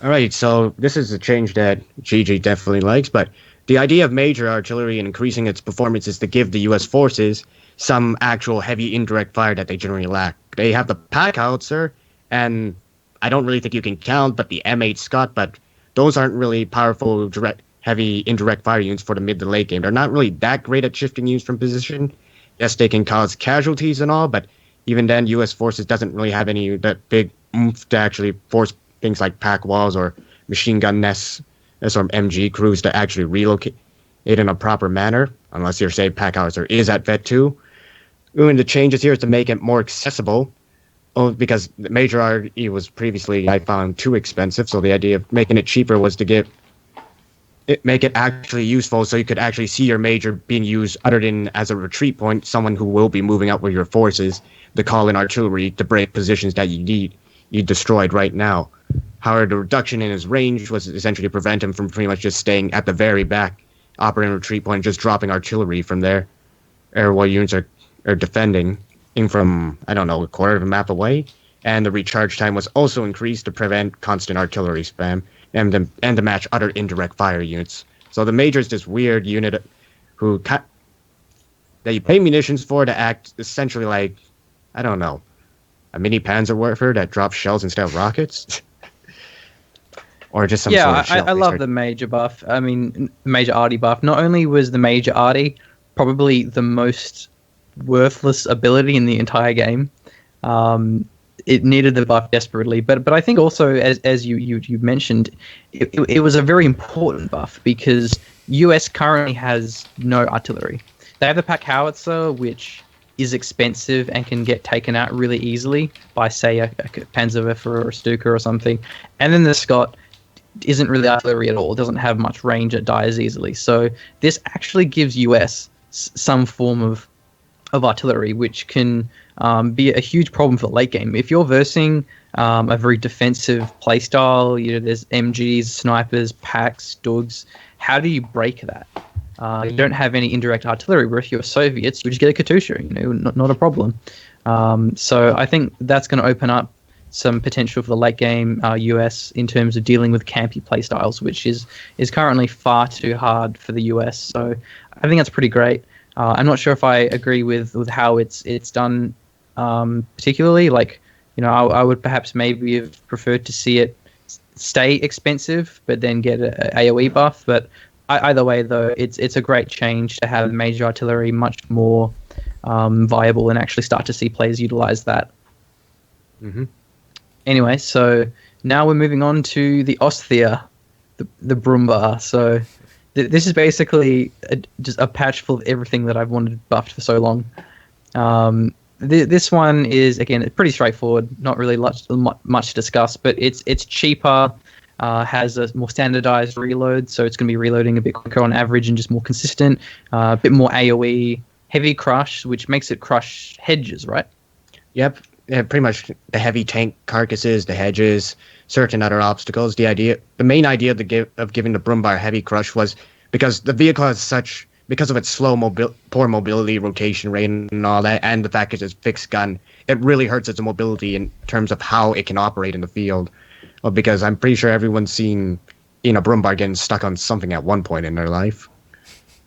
All right, so this is a change that GG definitely likes, but the idea of major artillery and increasing its performance is to give the U.S. forces some actual heavy indirect fire that they generally lack. They have the Pack Howitzer, and I don't really think you can count, but the M8 Scott, but those aren't really powerful heavy indirect fire units for the mid to late game. They're not really that great at shifting units from position. Yes, they can cause casualties and all, but even then, U.S. forces doesn't really have any that big oomph to actually force things like pack walls or machine gun nests or MG crews to actually relocate it in a proper manner, unless your say Pack Howitzer is at Vet 2. And the changes here is to make it more accessible, because the major RE was previously, I found, too expensive, so the idea of making it cheaper was to make it actually useful, so you could actually see your major being used other than as a retreat point, someone who will be moving up with your forces to call in artillery to break positions that you destroyed right now. However, the reduction in his range was essentially to prevent him from pretty much just staying at the very back, operating retreat point, just dropping artillery from there, while units are defending in from, I don't know, a quarter of a map away. And the recharge time was also increased to prevent constant artillery spam and to match other indirect fire units. So the major is this weird unit that you pay munitions for to act essentially like, I don't know, a mini Panzerwerfer that drops shells instead of rockets. Or just some sort of shell. I love the major buff. I mean, major arty buff. Not only was the major arty probably the most worthless ability in the entire game, it needed the buff desperately. But I think also, as you mentioned, it was a very important buff, because US currently has no artillery. They have the Pack Howitzer, which is expensive and can get taken out really easily by, say, a Panzerwerfer or a Stuka or something. And then the Scott isn't really artillery at all. It doesn't have much range. It dies easily. So this actually gives US some form of artillery, which can be a huge problem for the late game. If you're versing a very defensive playstyle, there's MGs, snipers, packs, Dugs, how do you break that? You don't have any indirect artillery, where if you're Soviets, you just get a Katyusha, not a problem. So I think that's going to open up some potential for the late game US in terms of dealing with campy playstyles, which is currently far too hard for the US. So I think that's pretty great. I'm not sure if I agree with how it's done particularly. I would perhaps maybe have preferred to see it stay expensive, but then get a AoE buff. But Either way, though, it's a great change to have major artillery much more viable and actually start to see players utilize that. Hmm. Anyway, so now we're moving on to the Osthia, the Brumbar. So this is basically just a patch full of everything that I've wanted buffed for so long. This one is, again, pretty straightforward, not really much to discuss, but it's cheaper, has a more standardized reload, so it's going to be reloading a bit quicker on average and just more consistent, a bit more AoE, heavy crush, which makes it crush hedges, right? Yep. Yeah, pretty much the heavy tank carcasses, the hedges, certain other obstacles. The main idea of giving the Brumbar heavy crush was because the vehicle has because of its poor mobility, rotation rate, and all that, and the fact it's a fixed gun, it really hurts its mobility in terms of how it can operate in the field. Well, because I'm pretty sure everyone's seen a Brumbar getting stuck on something at one point in their life,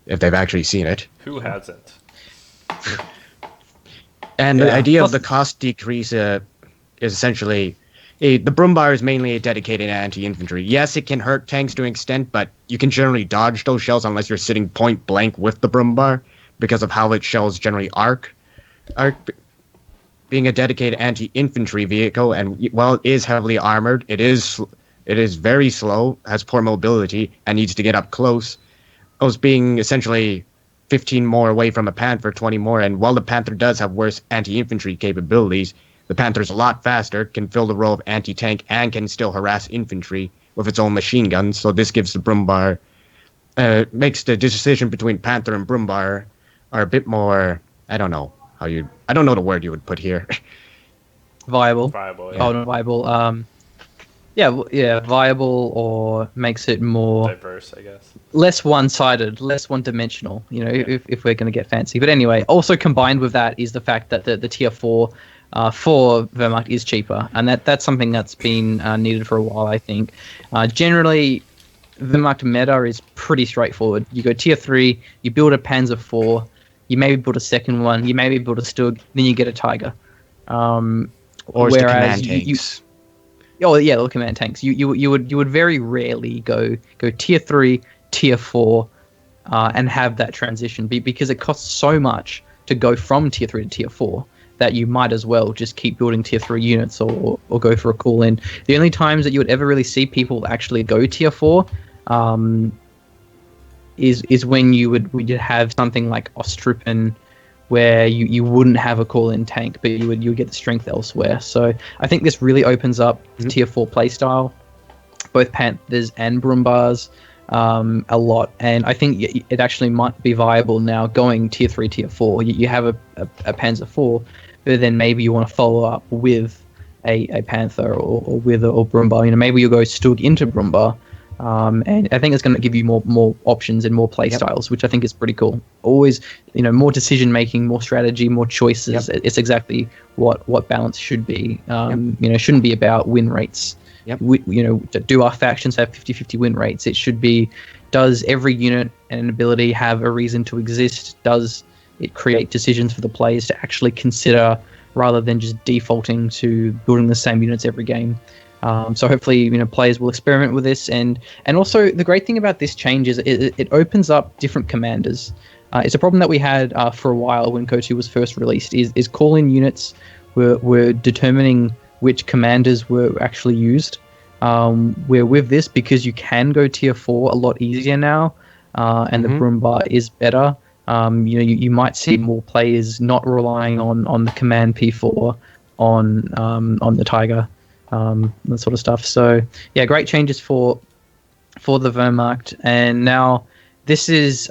if they've actually seen it. Who hasn't? And the idea of the cost decrease is essentially the Brumbar is mainly a dedicated anti-infantry. Yes, it can hurt tanks to an extent, but you can generally dodge those shells unless you're sitting point blank with the Brumbar because of how its shells generally arc. Being a dedicated anti-infantry vehicle, and while it is heavily armored, it is very slow, has poor mobility, and needs to get up close. As being essentially 15 more away from a Panther, 20 more, and while the Panther does have worse anti-infantry capabilities, the Panther's a lot faster, can fill the role of anti-tank, and can still harass infantry with its own machine guns, so this gives the Brumbar, makes the decision between Panther and Brumbar are a bit more, I don't know the word you would put here. Viable. Viable, yeah. Oh, not viable. Viable, or makes it more Diverse, I guess. less one-sided, less one-dimensional, if we're going to get fancy. But anyway, also combined with that is the fact that the tier 4 for Wehrmacht is cheaper, and that's something that's been needed for a while, I think. Generally, Wehrmacht meta is pretty straightforward. You go tier 3, you build a Panzer 4, you maybe build a second one, you maybe build a Stug, then you get a Tiger. Or the command tanks. The command tanks. You would very rarely go tier 3, tier 4, and have that transition because it costs so much to go from tier 3 to tier 4 that you might as well just keep building tier 3 units or go for a call-in. The only times that you would ever really see people actually go tier 4 is when we'd have something like Ostrupen, where you wouldn't have a call-in tank, but you would get the strength elsewhere. So I think this really opens up tier 4 playstyle, both Panthers and Brumbars, a lot. And I think it actually might be viable now going tier 3, tier 4. You have a Panzer 4, but then maybe you want to follow up with a Panther or with a Brumbar. Maybe you go Stug into Brumbar. And I think it's going to give you more options and more play styles, which I think is pretty cool. Always, more decision making, more strategy, more choices. Yep. It's exactly what balance should be. It shouldn't be about win rates. Yep. Do our factions have 50-50 win rates? It should be, does every unit and ability have a reason to exist? Does it create decisions for the players to actually consider, rather than just defaulting to building the same units every game? So hopefully, players will experiment with this, and also the great thing about this change is it opens up different commanders. It's a problem that we had for a while when KOTOR was first released. Is call-in units were determining which commanders were actually used. Where with this, because you can go tier 4 a lot easier now, and the Brumbar is better. You might see more players not relying on the command P4 on the Tiger. That sort of stuff. So yeah, great changes for the Wehrmacht, and now this is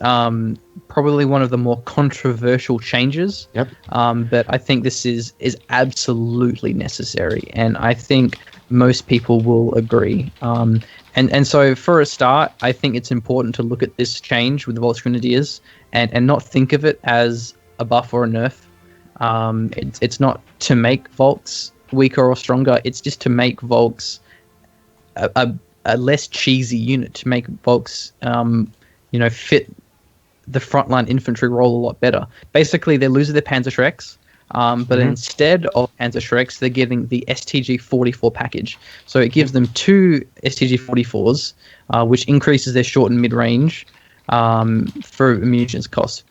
probably one of the more controversial changes. Yep. But I think this is absolutely necessary, and I think most people will agree. And so for a start, I think it's important to look at this change with the Volksgrenadiers and not think of it as a buff or a nerf. It's not to make Volks weaker or stronger. It's just to make Volks a less cheesy unit, to make Volks fit the frontline infantry role a lot better. Basically, they're losing their Panzerschrecks, But instead of Panzer Shreks, they're getting the STG-44 package. So it gives them 2 STG-44s, which increases their short and mid-range for munitions costs.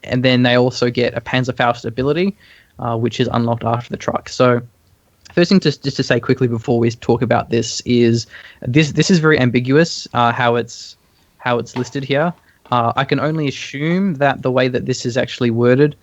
And then they also get a Panzerfaust ability, which is unlocked after the truck. So first thing just to say quickly before we talk about this is this is very ambiguous how it's listed here. I can only assume that the way that this is actually worded,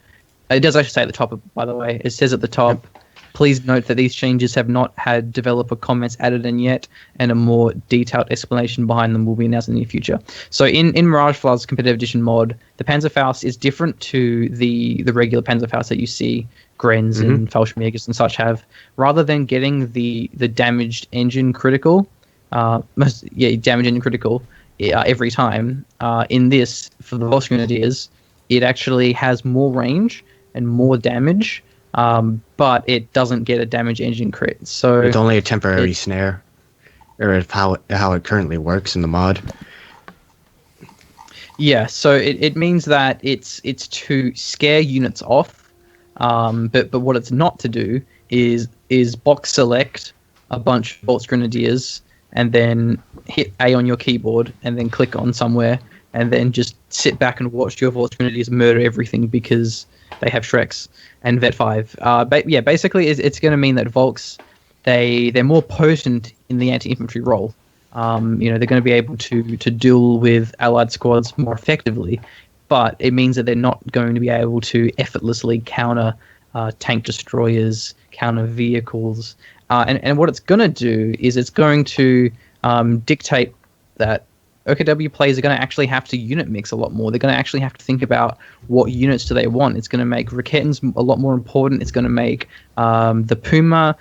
it does actually say at the top, by the way, it says at the top, please note that these changes have not had developer comments added in yet, and a more detailed explanation behind them will be announced in the near future. So in Mirage Flood's competitive edition mod, the Panzerfaust is different to the regular Panzerfaust that you see Grenz and Fallschirmjägers and such have. Rather than getting the damaged engine critical, damaged engine critical every time, in this, for the Volksgrenadiers, it actually has more range and more damage, but it doesn't get a damage engine crit. So it's only a temporary snare, or how it currently works in the mod. Yeah, so it means that it's to scare units off, but what it's not to do is box select a bunch of Volksgrenadiers and then hit A on your keyboard and then click on somewhere and then just sit back and watch your Volksgrenadiers murder everything because they have Shreks and Vet 5. Basically it's going to mean that Volks, they're more potent in the anti-infantry role. They're going to be able to deal with allied squads more effectively, but it means that they're not going to be able to effortlessly counter tank destroyers, counter vehicles. And what it's going to do is it's going to dictate that OKW players are going to actually have to unit mix a lot more. They're going to actually have to think about what units do they want. It's going to make Raketens a lot more important. It's going to make the Puma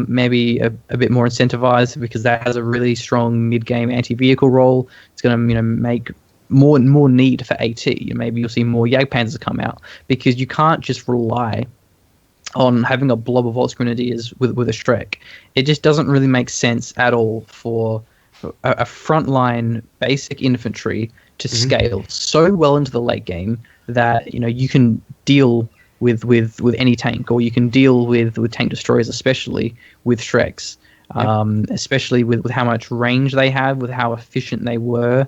maybe a bit more incentivized because that has a really strong mid-game anti-vehicle role. It's going to make more need for AT. Maybe you'll see more Jagdpanzers come out because you can't just rely on having a blob of Volksgrenadiers with a Shrek. It just doesn't really make sense at all for a frontline basic infantry to scale so well into the late game that you can deal with any tank, or you can deal with tank destroyers, especially with Shreks, especially with how much range they have, with how efficient they were.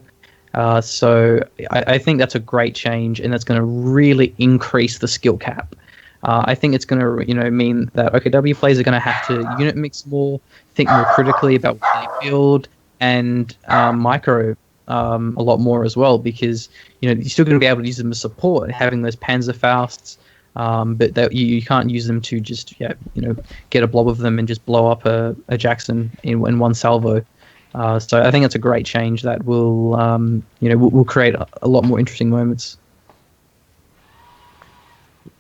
So I think that's a great change, and that's going to really increase the skill cap. I think it's going to mean that OKW players are going to have to unit mix more, think more critically about what they build, and micro a lot more as well, because you're still going to be able to use them as support, having those Panzerfausts, but that you can't use them to just get a blob of them and just blow up a Jackson in one salvo. So I think it's a great change that will create a lot more interesting moments.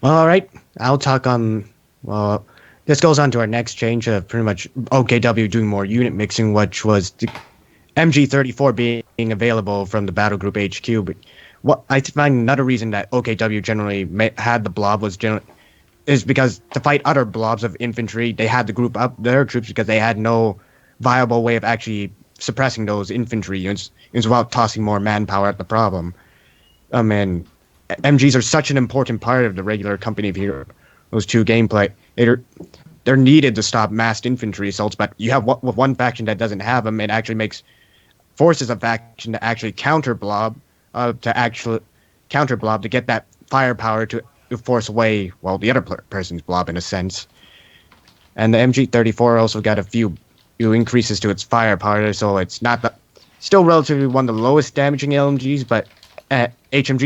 All right, I'll talk on. Well, this goes on to our next change of pretty much OKW doing more unit mixing, which was the MG34 being available from the Battle Group HQ. But what I find another reason that OKW generally had the blob is because to fight other blobs of infantry, they had to group up their troops because they had no viable way of actually suppressing those infantry units without tossing more manpower at the problem. And MGs are such an important part of the regular company of heroes 2 gameplay. They're needed to stop massed infantry assaults, but you have one faction that doesn't have them. It actually forces a faction to actually counter blob to get that firepower to force away the other person's blob in a sense. And the MG34 also got a few increases to its firepower, so it's not still relatively one of the lowest damaging HMGs,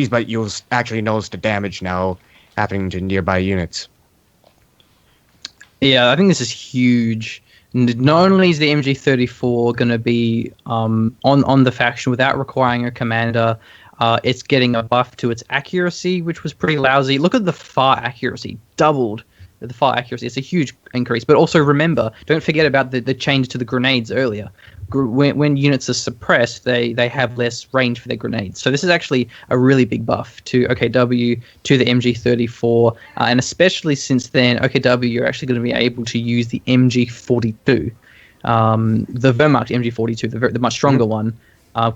but you'll actually notice the damage now happening to nearby units. Yeah, I think this is huge. Not only is the MG34 going to be on the faction without requiring a commander, it's getting a buff to its accuracy, which was pretty lousy. Look at the fire accuracy, doubled the fire accuracy. It's a huge increase. But also remember, don't forget about the change to the grenades earlier. When units are suppressed, they have less range for their grenades. So this is actually a really big buff to OKW, to the MG34, and especially since then, OKW, you're actually going to be able to use the MG42, the Wehrmacht MG42, the much stronger one,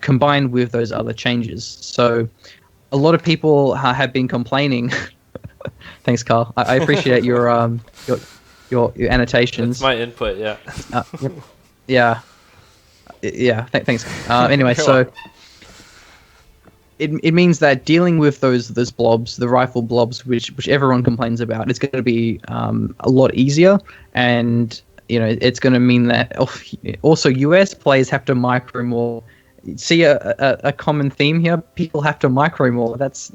combined with those other changes. So a lot of people have been complaining Thanks, Carl. I appreciate your annotations. That's my input. Yeah. Yep. Yeah. Thanks. Anyway, You're so welcome. it means that dealing with those blobs, the rifle blobs, which everyone complains about, it's going to be a lot easier, and it's going to mean that also US players have to micro more. See a common theme here: people have to micro more. That's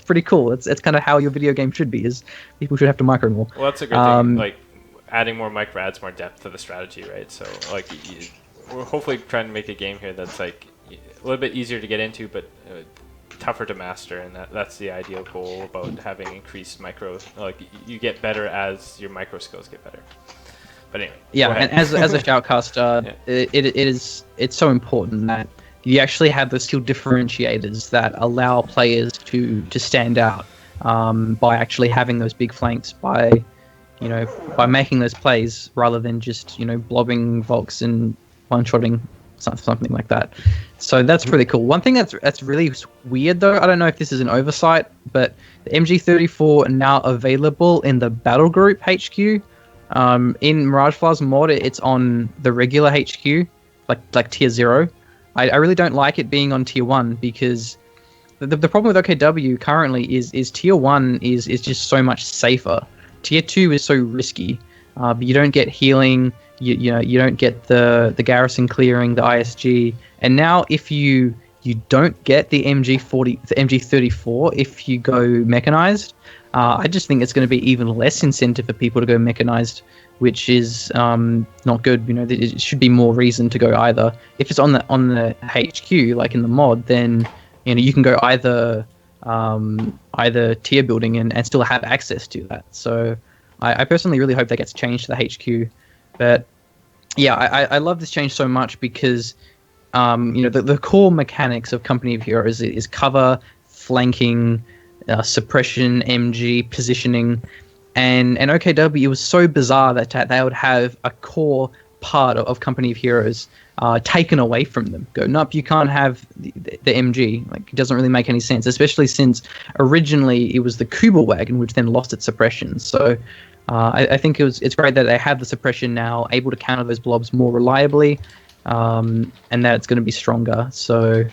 pretty cool. That's kind of how your video game should be. Is people should have to micro more. Well, that's a good thing. Like adding more micro adds more depth to the strategy, right? So like we're hopefully trying to make a game here that's like a little bit easier to get into, but tougher to master, and that's the ideal goal about having increased micro. Like you get better as your micro skills get better. But anyway, yeah, and as a shoutcaster, it's so important that you actually have those skill differentiators that allow players to stand out by actually having those big flanks, by making those plays rather than just blobbing Volks and one-shotting something like that. So that's really cool. One thing that's really weird though, I don't know if this is an oversight, but the MG34 are now available in the Battle Group HQ. In Mirage Flowers mod, it's on the regular HQ, like tier 0. I really don't like it being on tier 1 because the problem with OKW currently is tier 1 is just so much safer. Tier 2 is so risky. But you don't get healing, you don't get the garrison clearing, the ISG, and now if you don't get the MG34 if you go mechanized, I just think it's going to be even less incentive for people to go mechanized, which is not good. It should be more reason to go either. If it's on the HQ, like in the mod, then you can go either tier building and still have access to that. So I personally really hope that gets changed to the HQ. But yeah, I love this change so much because the core mechanics of Company of Heroes is cover, flanking, suppression, MG, positioning, and OKW was so bizarre that they would have a core part of Company of Heroes taken away from them. Go, nope, you can't have the MG. Like, it doesn't really make any sense, especially since originally it was the Kubel wagon which then lost its suppression. So I think it's great that they have the suppression now, able to counter those blobs more reliably, and that it's going to be stronger. So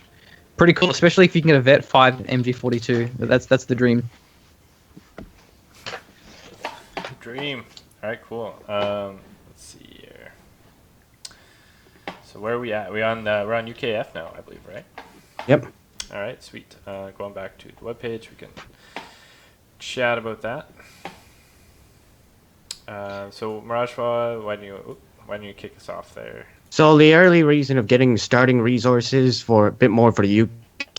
pretty cool, especially if you can get a Vet 5 MG42. That's the dream. Dream. All right, cool. Let's see here. So where are we at? We're on UKF now, I believe, right? Yep. All right, sweet. Going back to the webpage, we can chat about that. So Mirage, why don't you kick us off there? So the early reason of getting starting resources for a bit more for the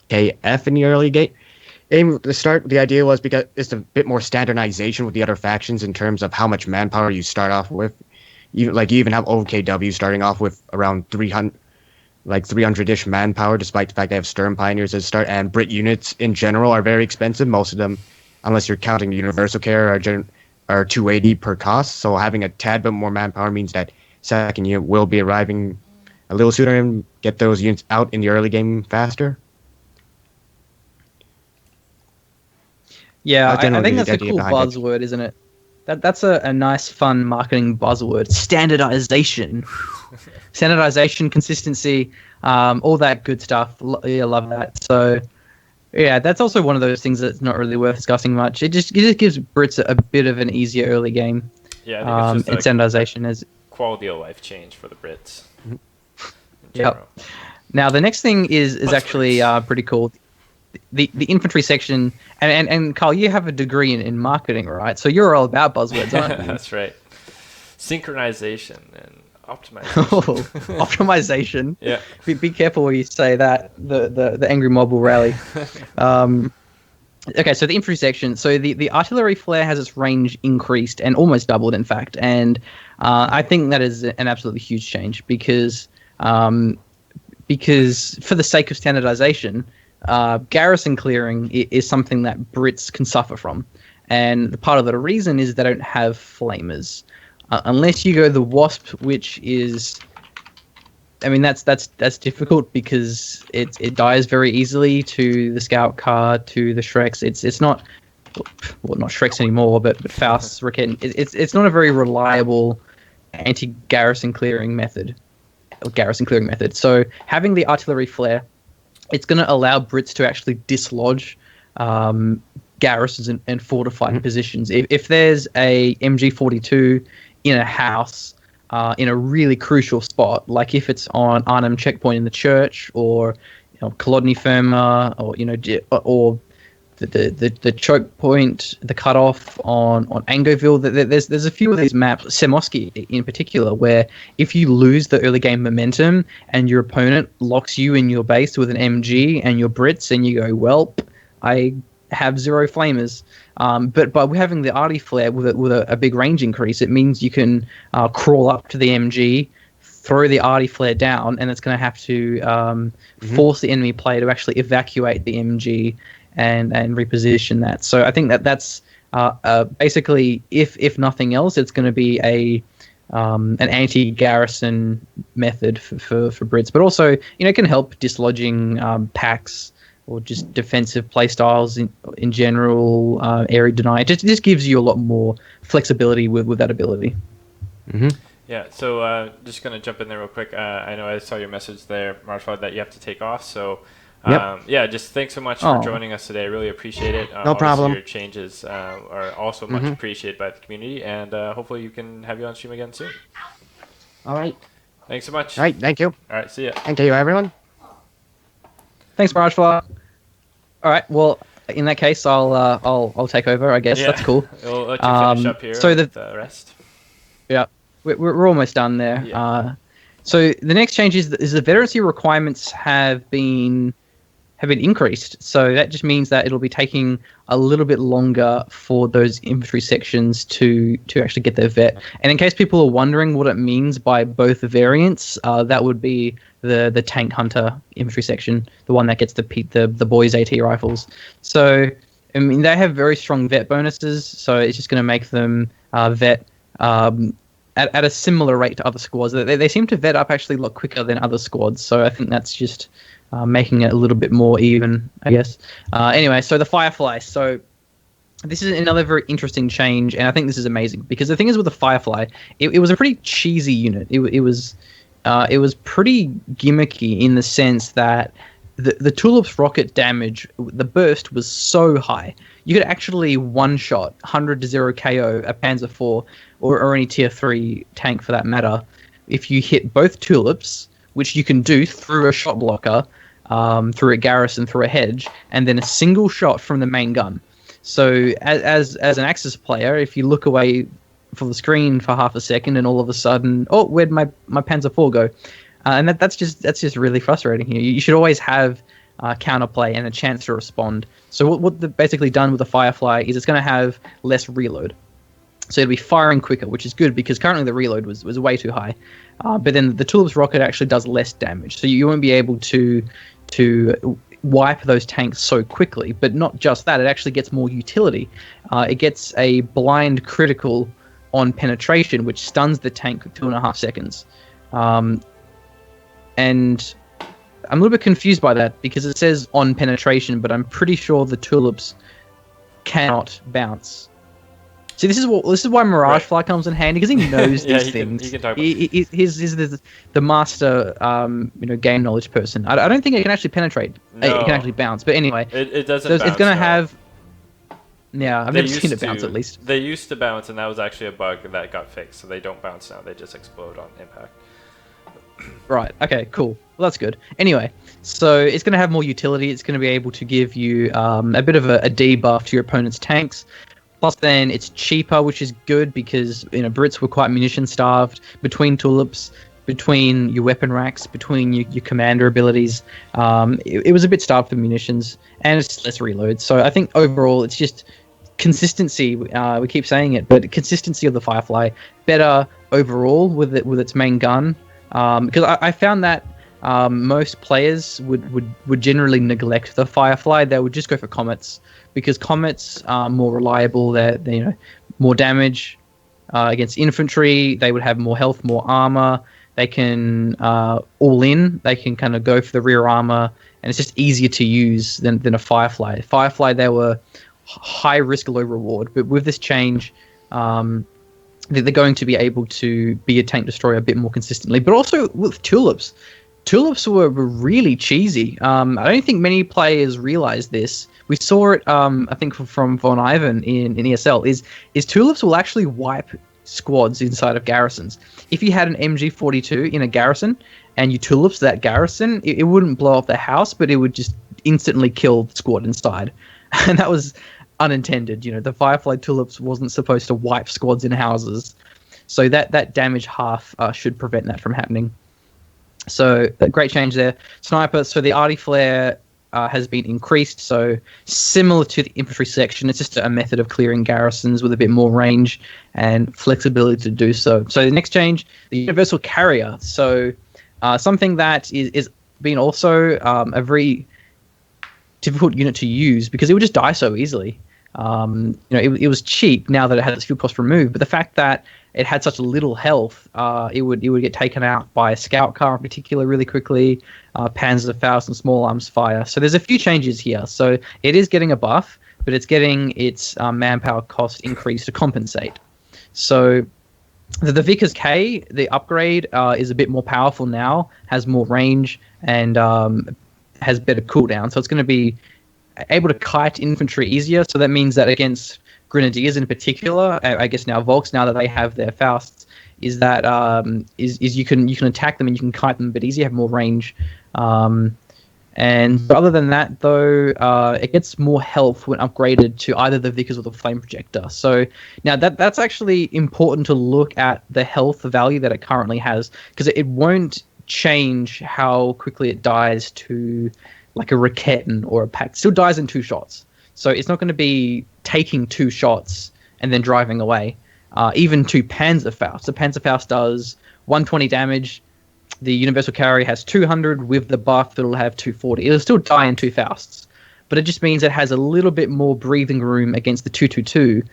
UKF in the early game, the idea was because it's a bit more standardization with the other factions in terms of how much manpower you start off with. You even have OKW starting off with around 300-ish manpower, despite the fact they have Sturm Pioneers as start, and Brit units in general are very expensive. Most of them, unless you're counting the Universal Care, are 280 per cost. So having a tad bit more manpower means that second unit will be arriving a little sooner and get those units out in the early game faster. Yeah, I think that's a cool buzzword, isn't it? That's a nice, fun marketing buzzword. Standardization. Standardization, consistency, all that good stuff. I love that. So, yeah, that's also one of those things that's not really worth discussing much. It just gives Brits a bit of an easier early game. Yeah, I think it's just standardization is quality of life change for the Brits. Yep. Now the next thing is actually pretty cool. The infantry section, and Carl, you have a degree in marketing, right? So you're all about buzzwords, aren't you? That's right. Synchronization and optimization. Optimization. Yeah. Be careful where you say that. The angry mob will rally. Okay, so the infantry section. So the artillery flare has its range increased and almost doubled, in fact. And I think that is an absolutely huge change because for the sake of standardization, garrison clearing is something that Brits can suffer from. And the part of the reason is they don't have flamers. Unless you go the Wasp, which is... I mean, that's difficult because it dies very easily to the Scout Car, to the Shreks. It's not well, not Shrek's anymore, but Faust's Raketten. It's not a very reliable anti-garrison clearing method. So having the artillery flare, it's going to allow Brits to actually dislodge garrisons and fortified positions. If there's a MG42 in a house in a really crucial spot, like if it's on Arnhem checkpoint in the church, or Kolodny Firma, or the choke point, the cutoff on Angoville. There's a few of these maps, Semoski in particular, where if you lose the early game momentum and your opponent locks you in your base with an MG and your Brits, and you go, "Welp, I have 0 flamers." But by having the arty flare with a big range increase, it means you can crawl up to the MG, throw the arty flare down, and it's going to have to force the enemy player to actually evacuate the MG and reposition that. So I think that's basically, if nothing else, it's going to be an anti-garrison method for Brits, but also it can help dislodging packs or just defensive playstyles in general. Area deny. It just gives you a lot more flexibility with that ability. Mm-hmm. Yeah, so just going to jump in there real quick. I know I saw your message there, Marshall, that you have to take off. So, just thanks so much for joining us today. I really appreciate it. No problem. Your changes are also much appreciated by the community, and hopefully you can have you on stream again soon. All right. Thanks so much. All right, thank you. All right, see ya. Thank you, everyone. Thanks, Marshall. All right, well, in that case, I'll take over, I guess. Yeah. That's cool. We'll let you finish up here so with the rest. Yeah, we're almost done there. Yeah. So the next change is the veterancy requirements have been increased. So that just means that it'll be taking a little bit longer for those infantry sections to actually get their vet. And in case people are wondering what it means by both variants, that would be the tank hunter infantry section, the one that gets the boys AT rifles. So I mean, they have very strong vet bonuses, so it's just going to make them vet at a similar rate to other squads. They seem to vet up actually a lot quicker than other squads, so I think that's just making it a little bit more even, I guess. Anyway, so the Firefly. So this is another very interesting change, and I think this is amazing, because the thing is with the Firefly, it was a pretty cheesy unit. It was pretty gimmicky in the sense that the Tulip's rocket damage, the burst was so high. You could actually one-shot 100 to 0 KO a Panzer IV or any tier 3 tank for that matter if you hit both Tulips, which you can do through a shot blocker, through a garrison, through a hedge, and then a single shot from the main gun. So as an Axis player, if you look away from the screen for half a second and all of a sudden, oh, where'd my Panzer IV go? And that's just really frustrating here. You should always have counterplay and a chance to respond. So what they've basically done with the Firefly is it's going to have less reload. So it'll be firing quicker, which is good because currently the reload was way too high. But then the Tulip's rocket actually does less damage. So you won't be able to wipe those tanks so quickly. But not just that, it actually gets more utility. It gets a blind critical on penetration, which stuns the tank for 2.5 seconds. And I'm a little bit confused by that because it says on penetration, but I'm pretty sure the Tulips cannot bounce. See, this is why Mirage Fly comes in handy, because he knows these things. He can talk about He's the master, game knowledge person. I don't think it can actually penetrate. No. It can actually bounce, but anyway, it doesn't. it's going to no. have. Yeah, I've They never seen it used bounce to- at least. They used to bounce, and that was actually a bug that got fixed. So they don't bounce now; they just explode on impact. Right. Okay. Cool. Well, that's good. Anyway, so it's going to have more utility. It's going to be able to give you a bit of a debuff to your opponent's tanks. Plus, then it's cheaper, which is good because Brits were quite munition starved. Between Tulips, between your weapon racks, between your commander abilities, it was a bit starved for munitions, and it's less reload. So I think overall, it's just consistency. We keep saying it, but consistency of the Firefly better overall with its main gun. Because I found that most players would generally neglect the Firefly. They would just go for Comets because Comets are more reliable. They're more damage against infantry. They would have more health, more armor. They can all in. They can kind of go for the rear armor, and it's just easier to use than a Firefly. Firefly, they were high risk, low reward. But with this change, they're going to be able to be a tank destroyer a bit more consistently. But also with tulips. Tulips were really cheesy. I don't think many players realize this. We saw it, I think, from Von Ivan in ESL. Is tulips will actually wipe squads inside of garrisons. If you had an MG42 in a garrison and you tulips that garrison, it wouldn't blow up the house, but it would just instantly kill the squad inside. And that was unintended. The Firefly tulips wasn't supposed to wipe squads in houses. So that damage half should prevent that from happening. So a great change there. Sniper, so the Arty Flare has been increased. So similar to the infantry section, it's just a method of clearing garrisons with a bit more range and flexibility to do so. So the next change, the Universal Carrier. So something that is been also a very difficult unit to use because it would just die so easily. It was cheap now that it had its fuel cost removed, but the fact that it had such little health, it would get taken out by a scout car in particular really quickly, Panzerfaust and small arms fire. So there's a few changes here. So it is getting a buff, but it's getting its manpower cost increase to compensate. So the Vickers K, the upgrade, is a bit more powerful now, has more range, and has better cooldown. So it's going to be able to kite infantry easier. So that means that against Grenadiers in particular, I guess now Volks, now that they have their Fausts, is that is you can attack them and you can kite them a bit easier, have more range. And other than that, though, it gets more health when upgraded to either the Vickers or the Flame Projector. So now that's actually important to look at the health value that it currently has, because it won't change how quickly it dies to like a Raketten or a Pack. It still dies in 2 shots. So it's not going to be taking 2 shots and then driving away. Even to Panzerfaust. The Panzerfaust does 120 damage. The Universal Carrier has 200. With the buff, it'll have 240. It'll still die in 2 Fausts. But it just means it has a little bit more breathing room against the 222,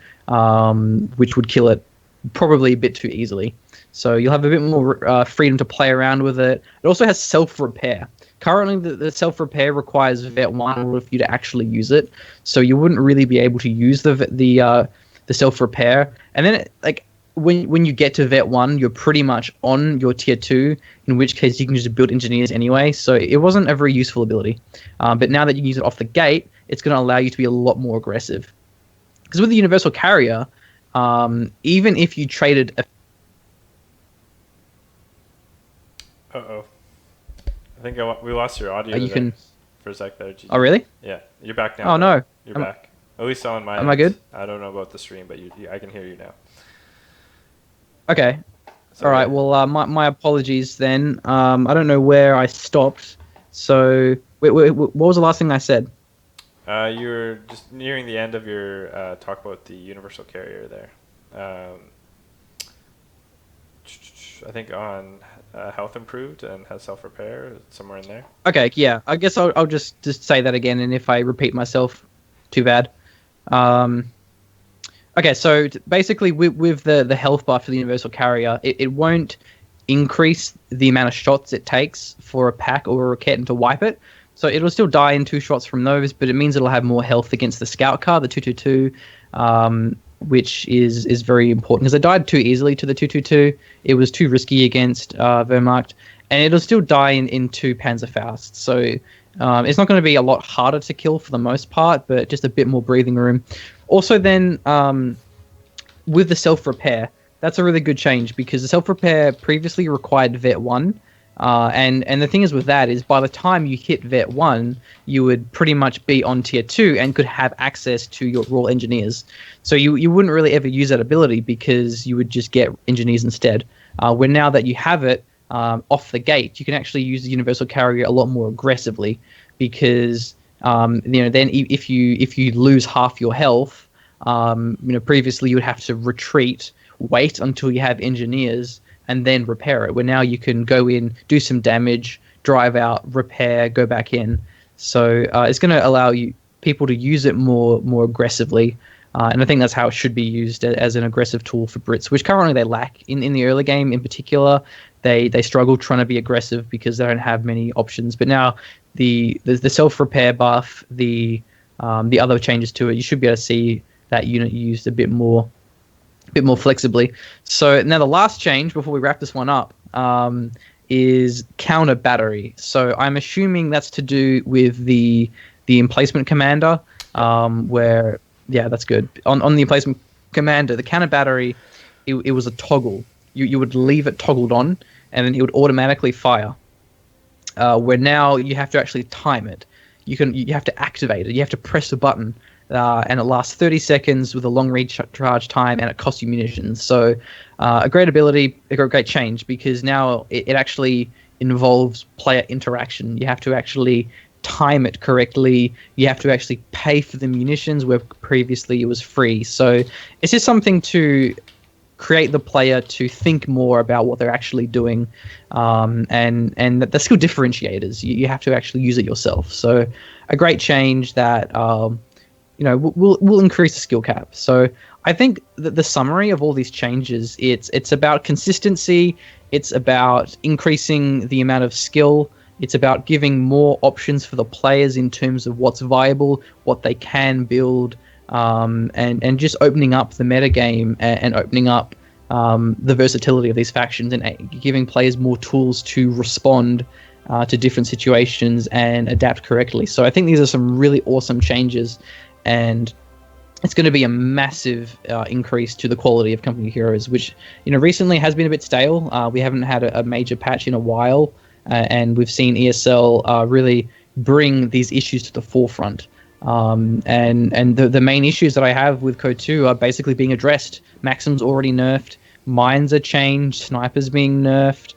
which would kill it probably a bit too easily. So you'll have a bit more freedom to play around with it. It also has self-repair. Currently, the self-repair requires Vet 1 in order for you to actually use it. So you wouldn't really be able to use the self-repair. And then, when you get to Vet 1, you're pretty much on your Tier 2, in which case you can just build engineers anyway. So it wasn't a very useful ability. But now that you can use it off the gate, it's going to allow you to be a lot more aggressive. Because with the Universal Carrier, even if you traded a... Uh-oh. I think we lost your audio for a sec there. Oh, really? Yeah. You're back now. Oh, no. You're back. At least on my Am I good? I don't know about the stream, but I can hear you now. Okay. So, all right. Well, my apologies then. I don't know where I stopped. So, wait, what was the last thing I said? You were just nearing the end of your talk about the Universal Carrier there. I think on health improved and has self-repair somewhere in there. Okay, yeah. I guess I'll just say that again, and if I repeat myself, too bad. Okay, so basically with the health buff for the Universal Carrier, it won't increase the amount of shots it takes for a Pack or a Raketten to wipe it. So it'll still die in 2 shots from those, but it means it'll have more health against the Scout car, the 222, which is very important because it died too easily to the 222. It was too risky against Wehrmacht, and it'll still die in 2 Panzerfaust. So it's not going to be a lot harder to kill for the most part, but just a bit more breathing room. Also then, with the self-repair, that's a really good change because the self-repair previously required Vet 1. And the thing is with that is by the time you hit Vet 1, you would pretty much be on Tier 2 and could have access to your Royal Engineers. So you wouldn't really ever use that ability because you would just get Engineers instead. Where now that you have it off the gate, you can actually use the Universal Carrier a lot more aggressively because then if you lose half your health, previously you would have to retreat, wait until you have Engineers, and then repair it, where now you can go in, do some damage, drive out, repair, go back in. So it's going to allow people to use it more aggressively. And I think that's how it should be used as an aggressive tool for Brits, which currently they lack. In the early game in particular, they struggle trying to be aggressive because they don't have many options. But now the self-repair buff, the the other changes to it, you should be able to see that unit used a bit more flexibly. So now the last change before we wrap this one up is counter battery. So I'm assuming that's to do with the emplacement commander, where that's good. On the emplacement commander, the counter battery, it was a toggle. You would leave it toggled on, and then it would automatically fire. Where now you have to actually time it. You have to activate it. You have to press a button, and it lasts 30 seconds with a long recharge time, and it costs you munitions. So a great ability, a great change, because now it actually involves player interaction. You have to actually time it correctly. You have to actually pay for the munitions where previously it was free. So it's just something to create the player to think more about what they're actually doing, and the skill differentiators. You have to actually use it yourself. So a great change that will increase the skill cap. So I think that the summary of all these changes, it's about consistency, it's about increasing the amount of skill, it's about giving more options for the players in terms of what's viable, what they can build, and just opening up the metagame and opening up the versatility of these factions and giving players more tools to respond to different situations and adapt correctly. So I think these are some really awesome changes, and it's going to be a massive increase to the quality of Company of Heroes, which recently has been a bit stale. We haven't had a major patch in a while, and we've seen ESL really bring these issues to the forefront. And the main issues that I have with Code 2 are basically being addressed. Maxim's already nerfed, mines are changed, snipers being nerfed.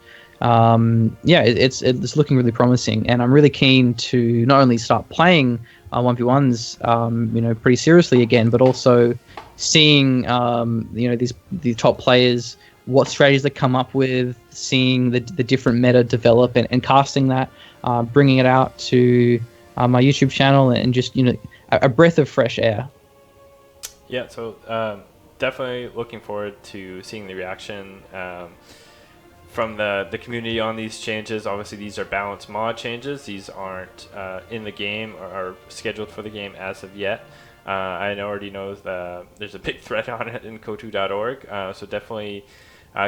It's looking really promising, and I'm really keen to not only start playing 1v1s pretty seriously again, but also seeing these top players, what strategies they come up with, seeing the different meta develop, and casting that, bringing it out to my YouTube channel, and just a breath of fresh air. Yeah, so definitely looking forward to seeing the reaction from the community on these changes. Obviously, these are balanced mod changes. These aren't in the game or are scheduled for the game as of yet. I already know there's a big thread on it in Kotu.org, so definitely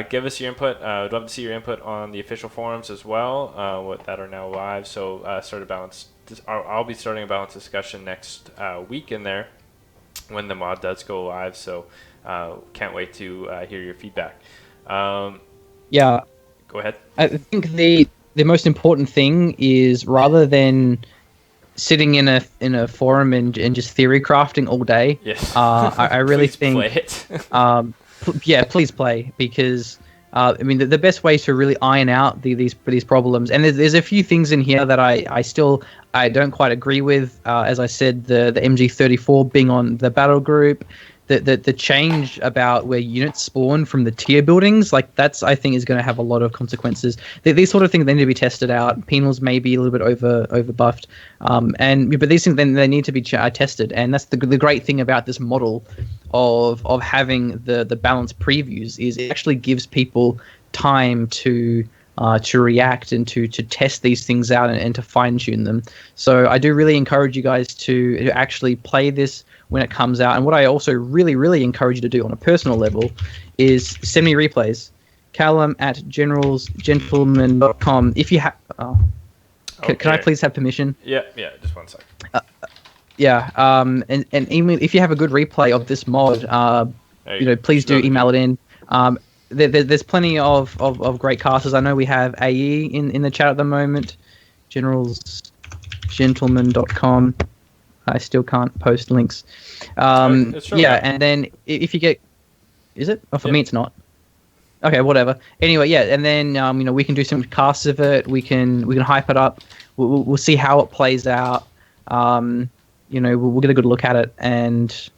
give us your input. I'd love to see your input on the official forums as well, that are now live. So I'll be starting a balanced discussion next week in there when the mod does go live. So can't wait to hear your feedback. Yeah. Go ahead. I think the most important thing is, rather than sitting in a forum and just theory crafting all day, yes. I really think play it. Please play, because the best way to really iron out these problems, and there's a few things in here that I don't quite agree with. As I said, the MG34 being on the battle group, the change about where units spawn from the tier buildings, that's, I think, is going to have a lot of consequences. These sort of things, they need to be tested out. Penals may be a little bit over buffed, but these things, then they need to be tested, and that's the great thing about this model of having the balanced previews, is it actually gives people time to react and to test these things out and to fine tune them. So I do really encourage you guys to actually play this when it comes out. And what I also really, really encourage you to do on a personal level is send me replays. Callum at generalsgentleman.com. If you have, can I please have permission? Yeah, just 1 sec. And even if you have a good replay of this mod, please do email it in. There's plenty of great casters. I know we have AE in the chat at the moment. Generalsgentleman.com. I still can't post links. And then if you get, is it? Oh, for me it's not. Okay, whatever. Anyway, and then we can do some casts of it. We can hype it up. We'll see how it plays out. We'll get a good look at it, and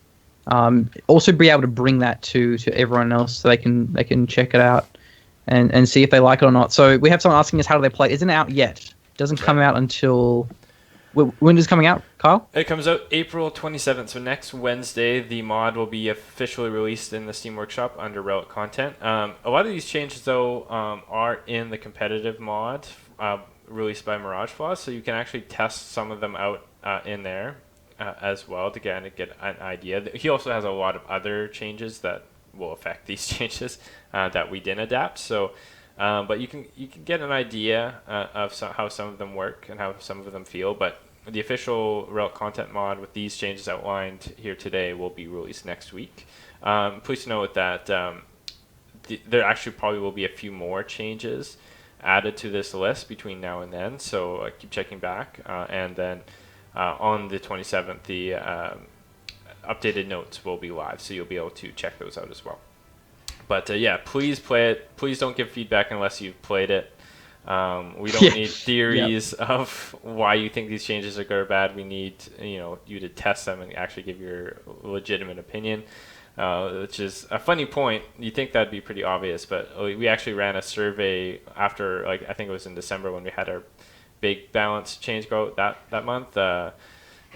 also be able to bring that to everyone else, so they can check it out and see if they like it or not. So we have someone asking us, how do they play? It isn't out yet. It doesn't come out until... When is it coming out, Kyle? It comes out April 27th, so next Wednesday. The mod will be officially released in the Steam Workshop under Relic content. A lot of these changes, though, are in the competitive mod released by Mirage Flaws, so you can actually test some of them out in there. as well to get an idea. He also has a lot of other changes that will affect these changes that we didn't adapt. So, but you can get an idea of how some of them work and how some of them feel. But the official Relic content mod with these changes outlined here today will be released next week. Please note that there actually probably will be a few more changes added to this list between now and then. So keep checking back, and then on the 27th, the updated notes will be live, so you'll be able to check those out as well. But yeah, please play it. Please don't give feedback unless you've played it. We don't need theories of why you think these changes are good or bad. We need you to test them and actually give your legitimate opinion, which is a funny point. You think that'd be pretty obvious, but we actually ran a survey after, I think it was in December when we had our big balance change go out that month.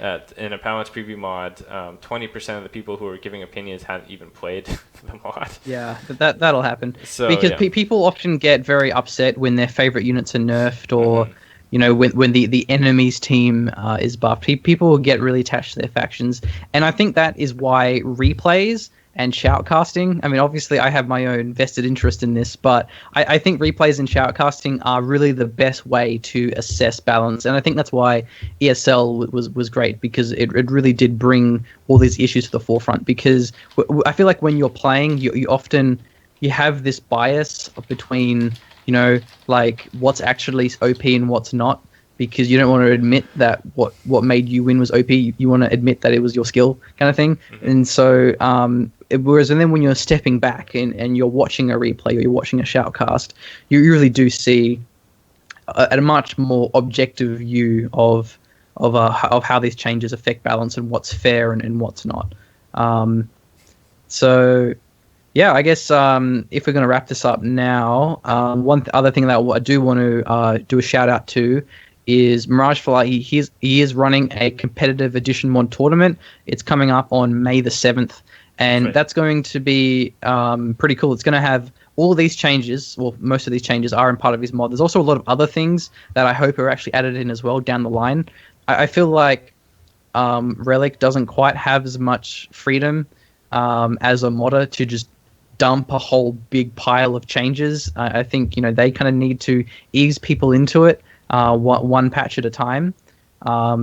In a balance preview mod, 20% of the people who were giving opinions hadn't even played the mod. Yeah, that'll happen. So, because people often get very upset when their favorite units are nerfed, or when the enemy's team is buffed. People will get really attached to their factions, and I think that is why replays and shoutcasting. I mean, obviously, I have my own vested interest in this, but I think replays and shoutcasting are really the best way to assess balance, and I think that's why ESL was great, because it really did bring all these issues to the forefront. Because I feel like when you're playing, you often have this bias between what's actually OP and what's not, because you don't want to admit that what made you win was OP. You want to admit that it was your skill, kind of thing. And so whereas then when you're stepping back and you're watching a replay or you're watching a shoutcast, you really do see a much more objective view of how these changes affect balance and what's fair and what's not. So yeah, I guess if we're going to wrap this up now, one other thing that I do want to do a shout out to is Mirage Fly. He is running a competitive edition mod tournament. It's coming up on May the 7th, and that's going to be pretty cool. It's going to have all of these changes. Well, most of these changes are in part of his mod. There's also a lot of other things that I hope are actually added in as well down the line. I feel like Relic doesn't quite have as much freedom as a modder to just dump a whole big pile of changes. I think they kind of need to ease people into it one patch at a time.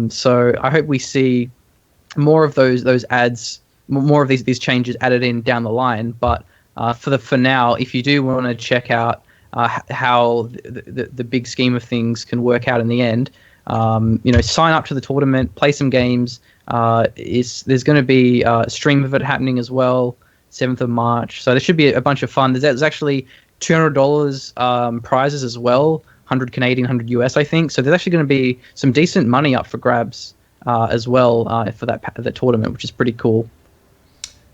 So I hope we see more of those ads, more of these changes added in down the line. But for now, if you do want to check out how the big scheme of things can work out in the end, sign up to the tournament, play some games. There's going to be a stream of it happening as well, 7th of March. So there should be a bunch of fun. There's actually $200 prizes as well. 100 Canadian, 100 US, I think. So there's actually going to be some decent money up for grabs as well for that tournament, which is pretty cool.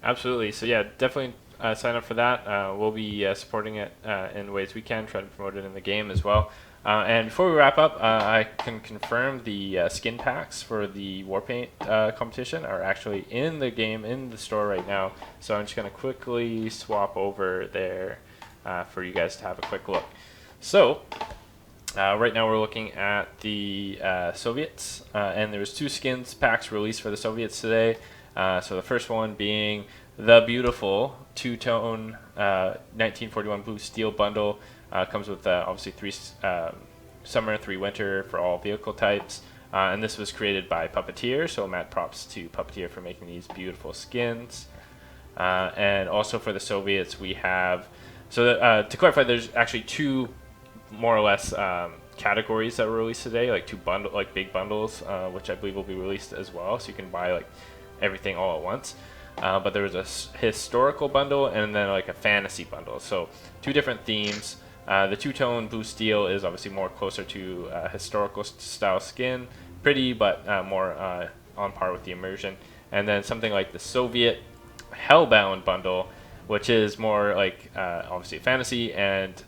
Absolutely. So yeah, definitely sign up for that. We'll be supporting it in ways we can, try to promote it in the game as well. And before we wrap up, I can confirm the skin packs for the Warpaint competition are actually in the game, in the store right now. So I'm just going to quickly swap over there for you guys to have a quick look. So right now we're looking at the Soviets, and there was 2 skins packs released for the Soviets today. So the first one being the beautiful 2-tone 1941 blue steel bundle. Comes with obviously 3 summer, 3 winter for all vehicle types. And this was created by Puppeteer, so mad props to Puppeteer for making these beautiful skins. And also for the Soviets we have, so to clarify, there's actually 2 more or less categories that were released today, like 2 big bundles, which I believe will be released as well, so you can buy everything all at once. But there was a historical bundle and then a fantasy bundle, so 2 different themes. The 2-tone blue steel is obviously more closer to historical style skin, pretty but more on par with the immersion. And then something like the Soviet Hellbound bundle, which is more obviously fantasy and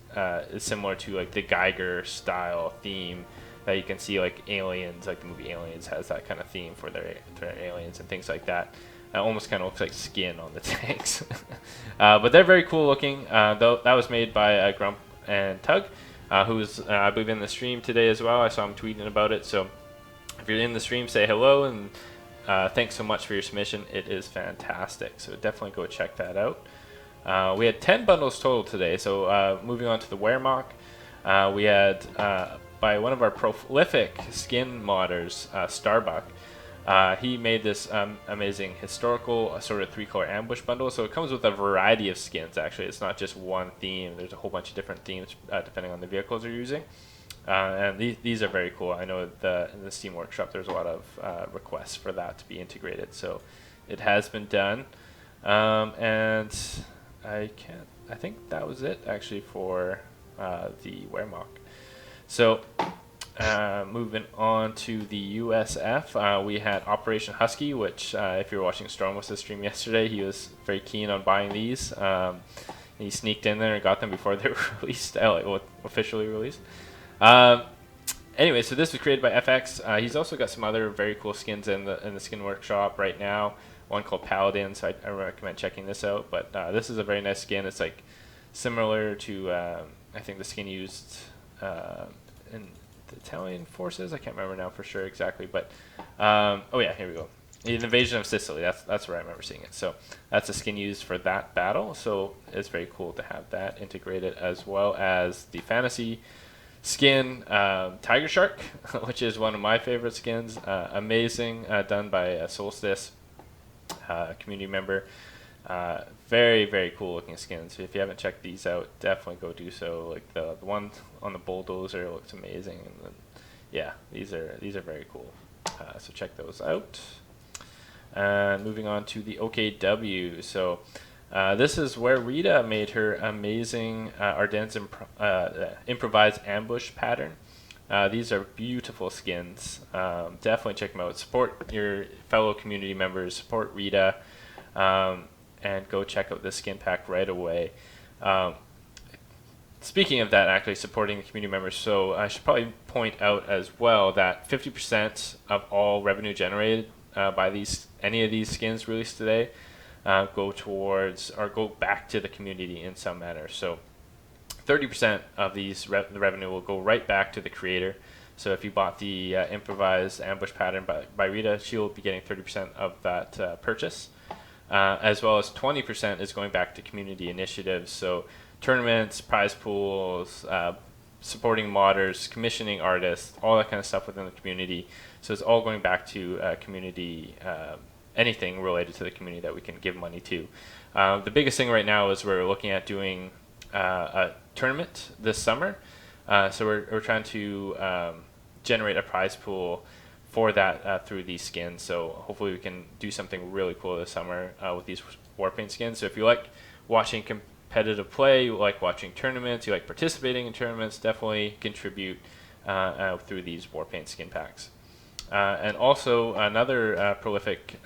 is similar to the Geiger style theme that you can see Aliens, the movie Aliens has that kind of theme for their aliens and things like that. It almost kind of looks like skin on the tanks. But they're very cool looking. Though that was made by Grump and Tug, who's I believe in the stream today as well. I saw him tweeting about it. So if you're in the stream, say hello and thanks so much for your submission. It is fantastic. So definitely go check that out. We had 10 bundles total today. So moving on to the Weremock, we had by one of our prolific skin modders, Starbuck. He made this amazing historical sort of 3-color ambush bundle. So it comes with a variety of skins, actually. It's not just one theme. There's a whole bunch of different themes depending on the vehicles you're using. And these are very cool. I know in the Steam Workshop there's a lot of requests for that to be integrated. So it has been done. And I think that was it, actually, for the Weremock. So moving on to the USF, we had Operation Husky, which if you were watching Stormwhistle's stream yesterday, he was very keen on buying these. He sneaked in there and got them before they were released, officially released. Anyway, so this was created by FX. He's also got some other very cool skins in the Skin Workshop right now. One called Paladin, so I recommend checking this out. But this is a very nice skin. It's like similar to I think the skin used in the Italian forces. I can't remember now for sure exactly, but oh yeah, here we go. The Invasion of Sicily. That's where I remember seeing it. So that's a skin used for that battle. So it's very cool to have that integrated, as well as the fantasy skin Tiger Shark, which is one of my favorite skins. Amazing, done by Solstice, community member. Very, very cool looking skins. If you haven't checked these out, definitely go do so. Like the one on the bulldozer looks amazing, and then, yeah, these are very cool. So check those out. And moving on to the OKW. So this is where Rita made her amazing Ardennes improvised ambush pattern. These are beautiful skins. Definitely check them out. Support your fellow community members. Support Rita. And go check out this skin pack right away. Speaking of that, actually supporting the community members, so I should probably point out as well that 50% of all revenue generated by any of these skins released today go towards or go back to the community in some manner. So 30% of the revenue will go right back to the creator. So if you bought the improvised ambush pattern by Rita, she will be getting 30% of that purchase. As well as 20% is going back to community initiatives. So tournaments, prize pools, supporting modders, commissioning artists, all that kind of stuff within the community. So it's all going back to community, anything related to the community that we can give money to. The biggest thing right now is we're looking at doing a tournament this summer. So we're trying to generate a prize pool for that through these skins. So hopefully we can do something really cool this summer with these Warpaint skins. So if you like watching competitive play, you like watching tournaments, you like participating in tournaments, definitely contribute through these Warpaint skin packs. And also another prolific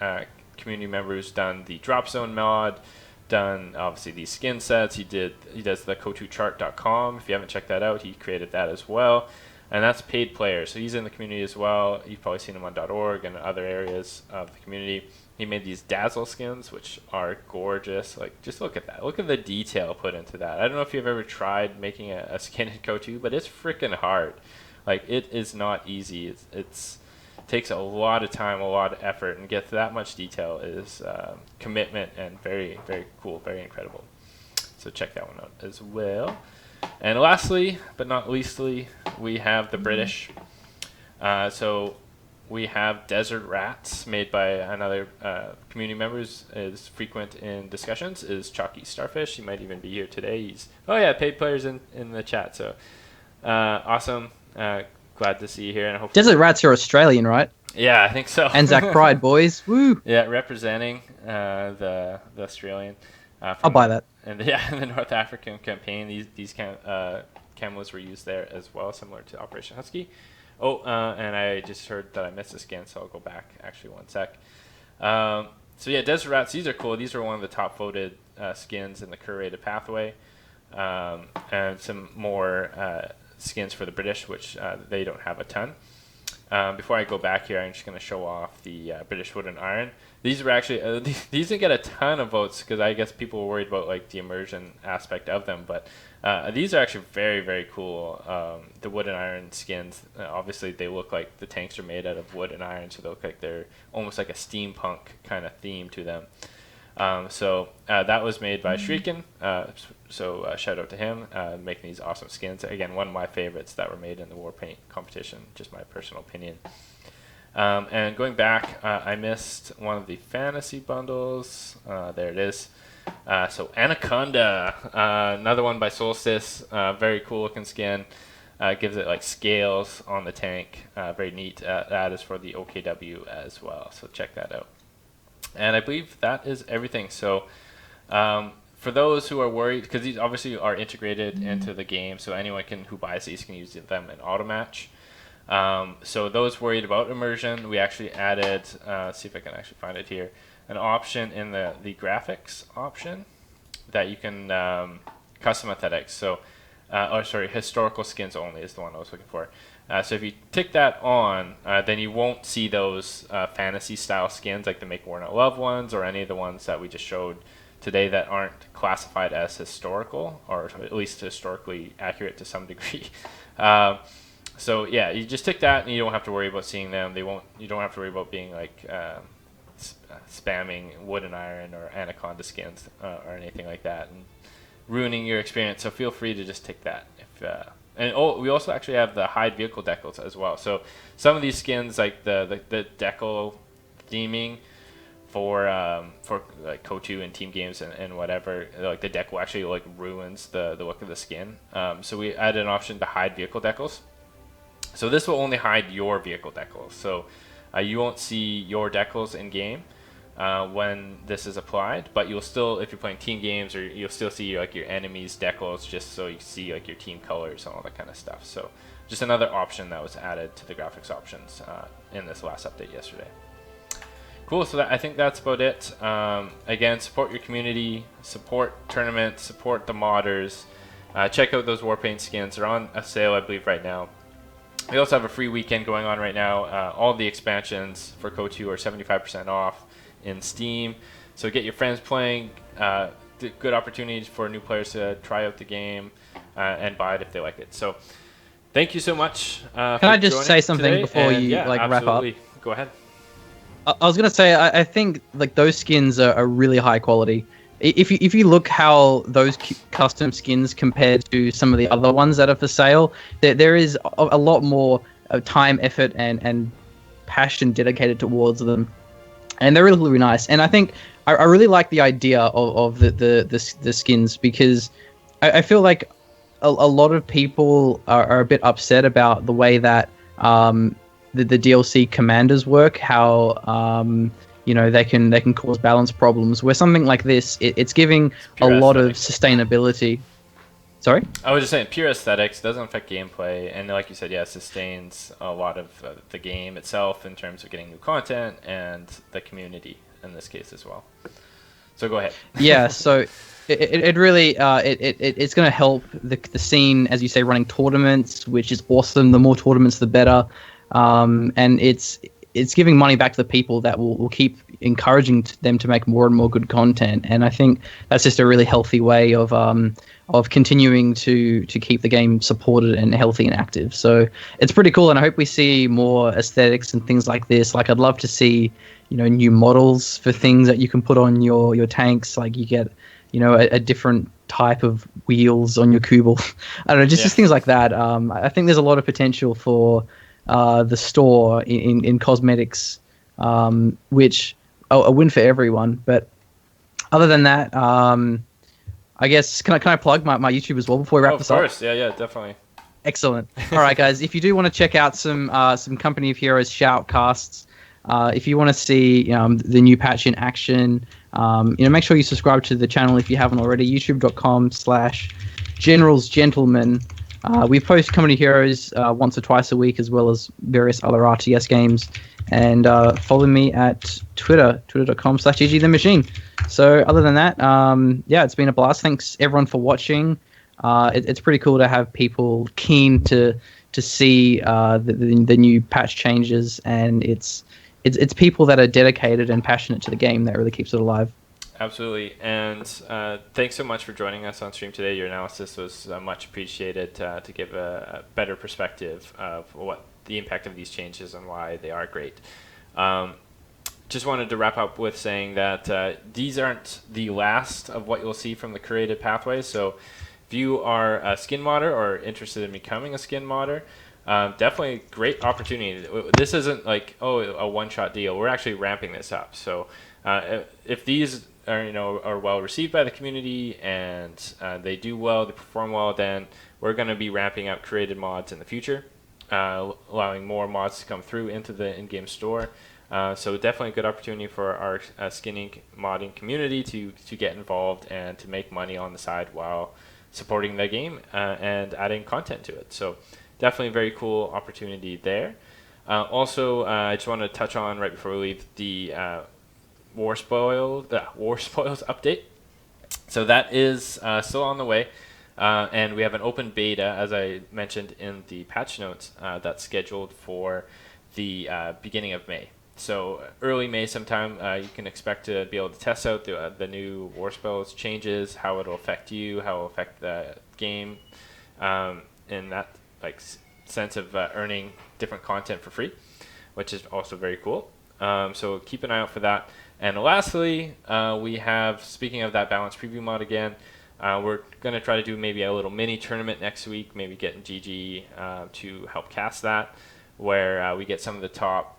community member who's done the Drop Zone mod, done obviously these skin sets. He does the KOTOChart.com. If you haven't checked that out, he created that as well. And that's paid players. So he's in the community as well. You've probably seen him on .org and other areas of the community. He made these Dazzle skins, which are gorgeous. Like, just look at that. Look at the detail put into that. I don't know if you've ever tried making a skin in KOTOR, but it's freaking hard. Like, it is not easy. It takes a lot of time, a lot of effort, and get that much detail is commitment and very, very cool, very incredible. So check that one out as well. And lastly, but not leastly, we have the British. So we have Desert Rats, made by another community member who is frequent in discussions, is Chalky Starfish. He might even be here today. Paid players in the chat. So awesome. Glad to see you here. And hopefully Desert Rats are Australian, right? Yeah, I think so. Anzac Pride, boys. Woo! Yeah, representing the Australian. I'll buy that. And the North African campaign, these camos were used there as well, similar to Operation Husky. And I just heard that I missed a skin, so I'll go back actually one sec. So yeah, Desert Rats, these are cool. These are one of the top voted skins in the curated pathway. And some more skins for the British, which they don't have a ton. before I go back here, I'm just going to show off the British Wood and Iron. These were actually these didn't get a ton of votes because I guess people were worried about like the immersion aspect of them, but these are actually very, very cool. The wood and iron skins, obviously they look like the tanks are made out of wood and iron, so they look like they're almost like a steampunk kind of theme to them. So that was made by Shuriken, so shout out to him, making these awesome skins. Again, one of my favorites that were made in the Warpaint competition, just my personal opinion. And going back, I missed one of the fantasy bundles. There it is. So Anaconda, another one by Solstice, very cool looking skin. Gives it like scales on the tank, very neat. That is for the OKW as well, so check that out. And I believe that is everything. So for those who are worried, because these obviously are integrated into the game, so anyone who buys these can use them in auto match. So those worried about immersion, we actually added, see if I can actually find it here, an option in the graphics option that you can custom aesthetics. So, historical skins only is the one I was looking for. So if you tick that on, then you won't see those fantasy style skins like the Make War Not Love ones or any of the ones that we just showed today that aren't classified as historical, or at least historically accurate to some degree. So yeah, you just tick that and you don't have to worry about seeing them. You don't have to worry about being like spamming wood and iron or anaconda skins or anything like that and ruining your experience. So feel free to just tick that. We also actually have the hide vehicle decals as well. So some of these skins, like the decal theming for like KOTU and team games and whatever, like the decal actually like ruins the look of the skin. So we added an option to hide vehicle decals. So this will only hide your vehicle decals. So you won't see your decals in game when this is applied, but you'll still, if you're playing team games, or you'll still see like your enemies' decals, just so you can see like your team colors and all that kind of stuff. So just another option that was added to the graphics options in this last update yesterday. Cool. So I think that's about it. Again, support your community, support tournaments, support the modders. Check out those Warpaint skins. They're on a sale, I believe, right now. We also have a free weekend going on right now. All the expansions for KOTU are 75% off in Steam. So get your friends playing. Good opportunities for new players to try out the game and buy it if they like it. So thank you so much. Can I just say something today, before you wrap up? Go ahead. I was gonna say I think like those skins are really high quality. If you look how those custom skins compare to some of the other ones that are for sale, there is a lot more time, effort, and passion dedicated towards them, and they're really, really nice. And I think I really like the idea of the skins, because I feel like a lot of people are a bit upset about the way that the DLC commanders work, how they can cause balance problems, where something like this, it's giving a lot of sustainability. Sorry? I was just saying, pure aesthetics, doesn't affect gameplay, and like you said, yeah, it sustains a lot of the game itself in terms of getting new content and the community in this case as well. So go ahead. Yeah, so it really it's going to help the scene, as you say, running tournaments, which is awesome. The more tournaments, the better. And it's giving money back to the people that will keep encouraging them to make more and more good content. And I think that's just a really healthy way of continuing to keep the game supported and healthy and active. So it's pretty cool, and I hope we see more aesthetics and things like this. Like, I'd love to see new models for things that you can put on your tanks. Like, you get a different type of wheels on your Kubel. I don't know, just things like that. I think there's a lot of potential for the store in cosmetics, which a win for everyone. But other than that, I guess can I plug my YouTube as well before we wrap this up? Of course, yeah, definitely. Excellent. All right, guys, if you do want to check out some Company of Heroes shoutcasts, if you want to see the new patch in action, make sure you subscribe to the channel if you haven't already. YouTube.com/GeneralsGentlemen. We post Company Heroes once or twice a week, as well as various other RTS games. And follow me at Twitter, twitter.com/GGTheMachine. So other than that, it's been a blast. Thanks everyone for watching. It's pretty cool to have people keen to to see the new patch changes, and it's people that are dedicated and passionate to the game that really keeps it alive. Absolutely, and thanks so much for joining us on stream today. Your analysis was much appreciated to give a better perspective of what the impact of these changes and why they are great. Just wanted to wrap up with saying that these aren't the last of what you'll see from the curated pathways. So if you are a skin modder or interested in becoming a skin modder, definitely a great opportunity. This isn't like, a one-shot deal. We're actually ramping this up. So if these are well received by the community and they do well, they perform well, then we're going to be ramping up created mods in the future, allowing more mods to come through into the in-game store. So definitely a good opportunity for our skinning modding community to get involved and to make money on the side while supporting the game and adding content to it. So definitely a very cool opportunity there. Also, I just want to touch on right before we leave the War Spoils update. So that is still on the way, and we have an open beta, as I mentioned in the patch notes, that's scheduled for the beginning of May. So early May sometime, you can expect to be able to test out the new War Spoils changes, how it'll affect you, how it'll affect the game, in that sense of earning different content for free, which is also very cool. So keep an eye out for that. And lastly, we have, speaking of that balanced preview mod again, we're going to try to do maybe a little mini tournament next week, maybe getting GG to help cast that, where we get some of the top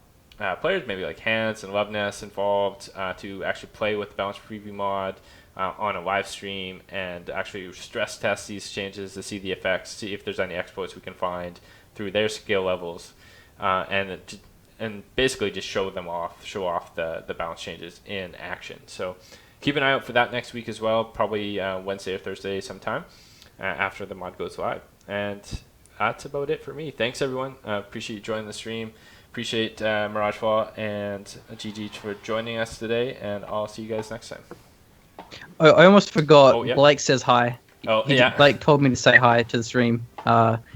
players, maybe like Hans and Loveness involved, to actually play with the balanced preview mod on a live stream and actually stress test these changes to see the effects, see if there's any exploits we can find through their skill levels, and basically just show off the balance changes in action. So keep an eye out for that next week as well, probably Wednesday or Thursday sometime after the mod goes live. And that's about it for me. Thanks everyone. Appreciate you joining the stream. Appreciate Miragefall and GG for joining us today, and I'll see you guys next time. I almost forgot. Oh, yeah. Blake says hi. Blake told me to say hi to the stream.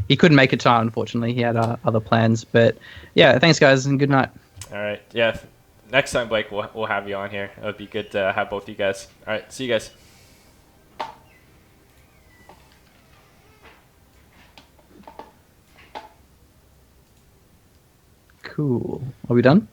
He couldn't make it tonight, unfortunately. He had other plans. But yeah, thanks guys, and good night. All right. Yeah. Next time, Blake, we'll have you on here. It would be good to have both of you guys. All right. See you guys. Cool. Are we done?